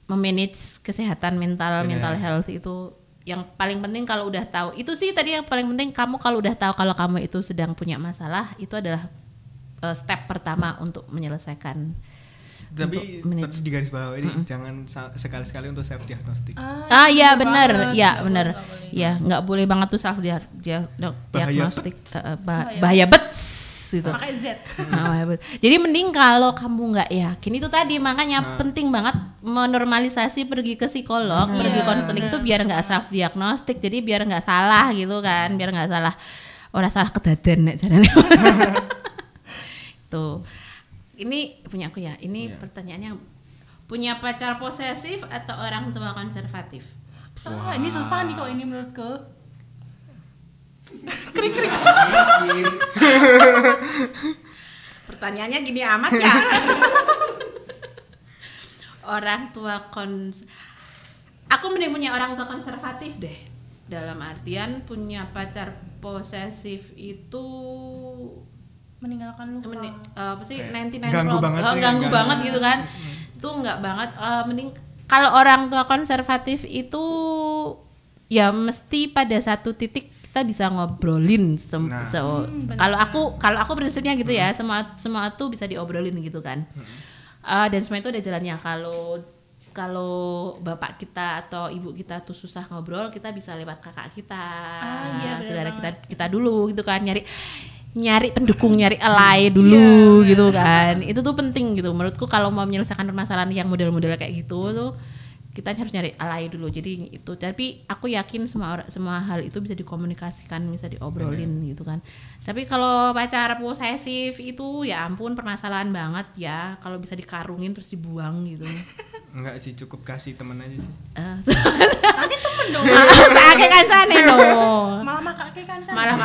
S2: memanage kesehatan mental health itu yang paling penting. Kalau udah tahu itu sih tadi yang paling penting, kamu kalau udah tahu kalau kamu itu sedang punya masalah, itu adalah step pertama untuk menyelesaikan.
S1: Tapi harus digaris bawah ini jangan sekali-sekali untuk self diagnostik.
S2: Iya benar, ya benar. Ya nggak boleh banget tuh self diagnostik, bahaya bet gitu.
S3: Pakai Z.
S2: Jadi mending kalau kamu nggak yakin itu tadi, makanya penting banget menormalisasi pergi ke psikolog, pergi konseling itu biar nggak self diagnostik. Jadi biar nggak salah gitu kan, biar nggak salah orang salah kedaden nek jarane. Tuh. Ini punya aku ya. Ini pertanyaannya, punya pacar posesif atau orang tua konservatif?
S3: Ini susah nih kalau ini menurutku. Krik.
S2: Pertanyaannya gini amat ya. Orang tua aku mending punya orang tua konservatif deh. Dalam artian punya pacar posesif itu
S3: Meninggalkan luka.
S2: Apa sih 99
S1: ganggu
S2: banget gitu kan. Itu enggak banget. Mending kalau orang tua konservatif itu ya mesti pada satu titik kita bisa ngobrolin. Kalau aku prinsipnya gitu ya, semua tuh bisa diobrolin gitu kan. Dan semua itu ada jalannya. Kalau bapak kita atau ibu kita tuh susah ngobrol, kita bisa lewat kakak kita, saudara kita dulu gitu kan, nyari pendukung, nyari ally dulu gitu kan. Itu tuh penting gitu menurutku. Kalau mau menyelesaikan permasalahan yang model-model kayak gitu tuh kita harus nyari ally dulu. Jadi itu, tapi aku yakin semua hal itu bisa dikomunikasikan, bisa diobrolin gitu kan. Tapi kalau pacar posesif itu ya ampun, permasalahan banget ya. Kalau bisa dikarungin terus dibuang gitu.
S1: Enggak sih, cukup kasih temen aja sih.
S3: Nanti temen dong.
S2: Kakek kancane no.
S3: Malah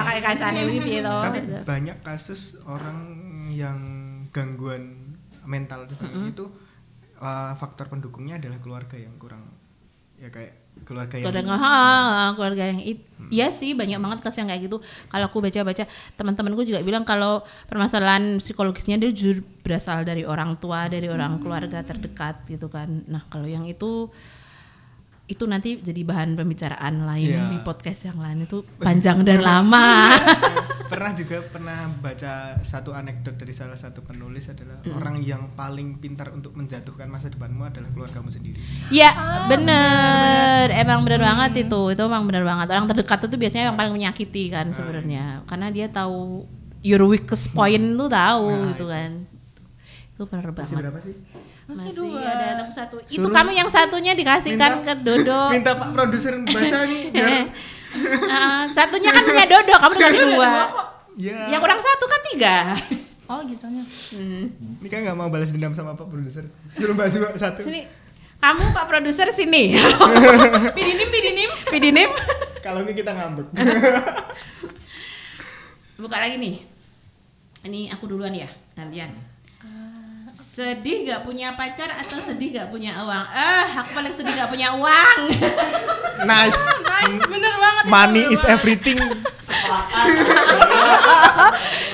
S3: kakek kancane
S2: gitu.
S1: Tapi banyak kasus orang yang gangguan mental itu faktor pendukungnya adalah keluarga yang kurang, ya kayak keluarga
S2: yang iya sih, banyak banget kasus yang kayak gitu. Kalau aku baca-baca, teman-temanku juga bilang kalau permasalahan psikologisnya dia justru berasal dari orang tua, dari orang keluarga terdekat gitu kan. Nah kalau yang itu nanti jadi bahan pembicaraan lain di podcast yang lain, itu panjang dan lama.
S1: Pernah baca satu anekdot dari salah satu penulis adalah orang yang paling pintar untuk menjatuhkan masa depanmu adalah keluargamu sendiri.
S2: Iya, bener. Emang bener banget itu emang bener banget. Orang terdekat itu biasanya yang paling menyakiti kan sebenarnya, karena dia tahu your weakest point tuh tahu gitu kan. Itu bener banget.
S1: Masih berapa sih?
S2: Masih 2. Ada anak 1. Itu kamu yang satunya dikasihkan ke Dodo.
S1: Minta Pak produser baca nih biar
S2: satunya kan punya Dodo, kamu dikasih 2.
S1: Ya.
S2: Yang kurang 1 kan 3.
S3: Oh gitu nya.
S1: Ini kan nggak mau balas dendam sama Pak produser. Suruh baju 1.
S2: Sini. Kamu Pak produser sini. Pidinim.
S1: Kalau kita ngambek.
S2: Buka lagi nih. Ini aku duluan ya, gantian. Sedih gak punya pacar atau sedih gak punya uang? Aku paling sedih gak punya uang.
S1: Nice,
S3: bener banget.
S1: Money is everything.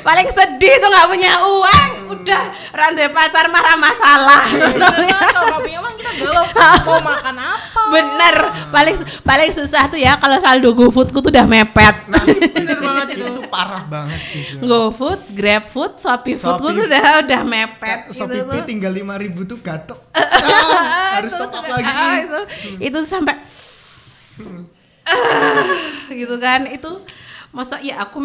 S2: Paling sedih tuh gak punya uang. Udah rantai pacar marah masalah.
S3: Kalau gak punya uang kita galau. Mau makan apa?
S2: Bener. Paling susah tuh ya kalau saldo GoFoodku tuh udah mepet.
S1: Nah, bener banget itu parah banget sih.
S2: GoFood, GrabFood, ShopeeFoodku tuh udah mepet.
S1: Shopee Pay tinggal 5.000 tuh gatok. Harus top up lagi.
S2: Itu sampai gitu kan. Itu masa ya aku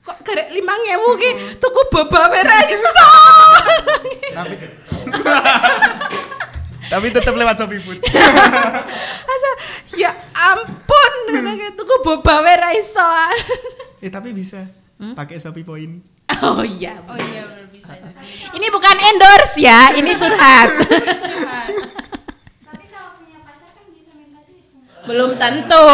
S2: kok garek 5.000 ki tuku boba merah iso. Tapi
S1: tetap lewat Shopee Food.
S2: Ya ampun, tuku boba merah iso.
S1: Tapi bisa pakai Shopee Point.
S2: Oh iya
S3: benar bisa.
S2: Ini bukan endorse ya, ini curhat.
S4: Tapi kalau punya pacar kan bisa minta tisu.
S2: Belum tentu.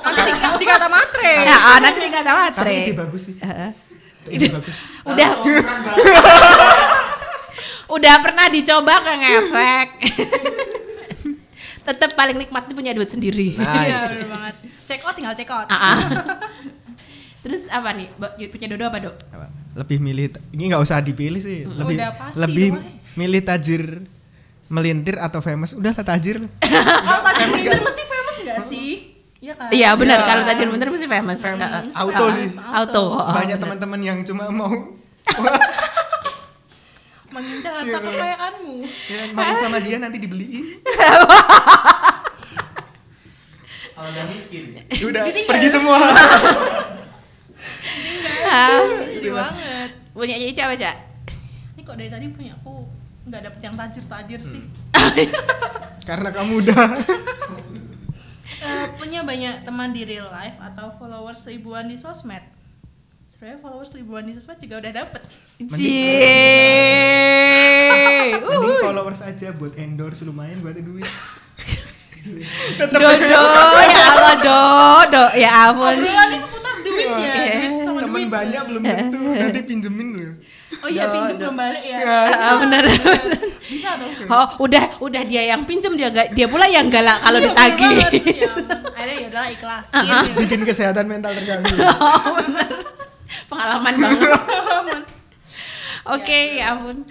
S3: Nanti dikata matre.
S2: Nanti dikata matre.
S1: Tapi ide bagus sih. Ide bagus.
S2: Udah pernah dicoba ke ngefek. Tetap paling nikmat itu punya duit sendiri.
S3: Iya benar banget. Check out tinggal check out.
S2: Terus apa nih? Punya Dodo apa, Dok?
S1: Lebih milih, ini nggak usah dipilih sih. Lebih
S3: pasti,
S1: milih tajir melintir atau famous. Udah lah tajir.
S3: Kalau tajir melintir mesti famous nggak sih? Iya kan?
S2: Iya benar, kalau tajir bener mesti famous.
S1: Auto sih.
S2: Auto.
S1: Banyak teman-teman yang cuma mau
S3: mengincar harta kekayaanmu.
S1: Ya, main sama dia nanti dibeliin. Kalau udah miskin. Udah pergi semua.
S3: Sedih banget.
S2: Punya Ica apa, Cak?
S3: Ini kok dari tadi punya aku nggak dapet yang tajir sih.
S1: Karena kamu udah
S3: punya banyak teman di real life atau followers ribuan di sosmed. Sebenarnya followers ribuan di sosmed juga udah dapet.
S1: Mending followers aja buat endorse, lumayan buat duit.
S2: Dodo, ya Allah Dodo, ya ampun.
S3: Obrolannya seputar duit ya.
S1: Temen banyak belum tentu, nanti pinjemin loh.
S3: Oh iya, pinjem belum balik ya.
S2: Bener.
S3: Bisa dong.
S2: Oh, udah dia yang pinjem, dia pula yang galak kalau ditagih.
S3: Ya, akhirnya ya udah ikhlas.
S1: Bikin kesehatan mental terganggu.
S2: Bener. Pengalaman banget. Oke, ya ampun.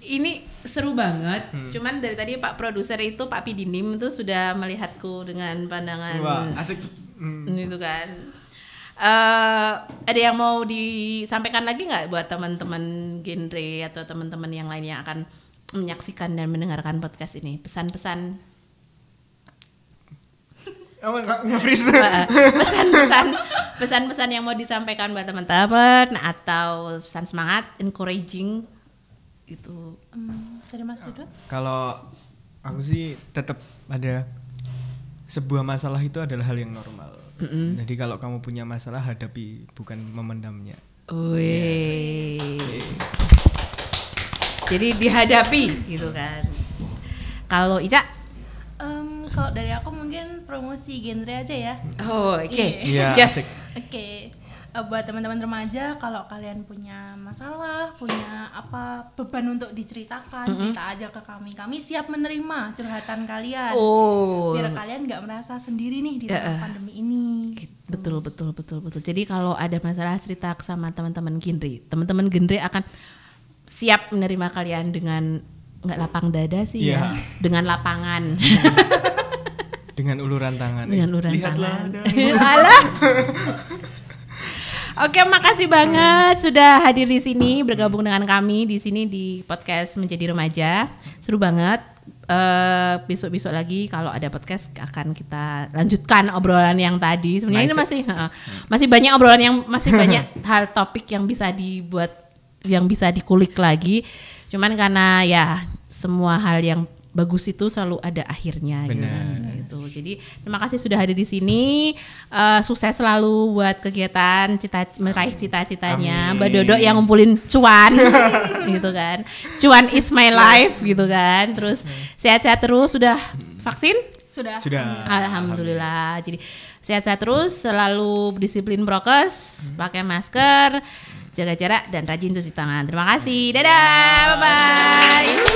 S2: Ini seru banget. Cuman dari tadi Pak produser itu Pak Pidinim itu sudah melihatku dengan pandangan.
S1: Wah, asik.
S2: Itu kan. Ada yang mau disampaikan lagi nggak buat teman-teman genre atau teman-teman yang lain yang akan menyaksikan dan mendengarkan podcast ini? Pesan-pesan. Pesan-pesan yang mau disampaikan buat teman-teman atau pesan semangat, encouraging gitu.
S3: Dari Mas Dodo?
S1: Kalau aku sih tetap ada sebuah masalah itu adalah hal yang normal. Jadi kalau kamu punya masalah, hadapi, bukan memendamnya.
S2: Jadi dihadapi gitu kan. Kalau Ica?
S3: Kalau dari aku mungkin promosi genre aja ya.
S2: Oh, oke.
S1: Iya,
S2: Just.
S1: asik.
S3: Oke. buat teman-teman remaja, kalau kalian punya masalah, punya apa beban untuk diceritakan, cerita aja ke kami. Kami siap menerima curhatan kalian. Biar kalian nggak merasa sendiri nih di tengah pandemi ini.
S2: Betul. Jadi kalau ada masalah cerita sama teman-teman genre akan siap menerima kalian dengan nggak lapang dada sih ya, dengan lapangan.
S1: Dengan uluran tangan.
S2: Lihatlah tangan. Oke, makasih banget sudah hadir di sini, bergabung dengan kami di sini di podcast Menjadi Remaja. Seru banget. Besok-besok lagi kalau ada podcast akan kita lanjutkan obrolan yang tadi. Sebenarnya ini masih banyak obrolan yang masih banyak hal topik yang bisa dibuat, yang bisa dikulik lagi. Cuman karena ya semua hal yang bagus itu selalu ada akhirnya gitu. Jadi terima kasih sudah hadir di sini. Sukses selalu buat kegiatan meraih cita-citanya. Mbak Dodo yang ngumpulin cuan gitu kan. Cuan is my life gitu kan. Terus sehat-sehat terus. Sudah vaksin?
S3: Sudah.
S2: Alhamdulillah. Jadi sehat-sehat terus, selalu disiplin prokes, pakai masker, jaga jarak dan rajin cuci tangan. Terima kasih. Dadah. Bye bye.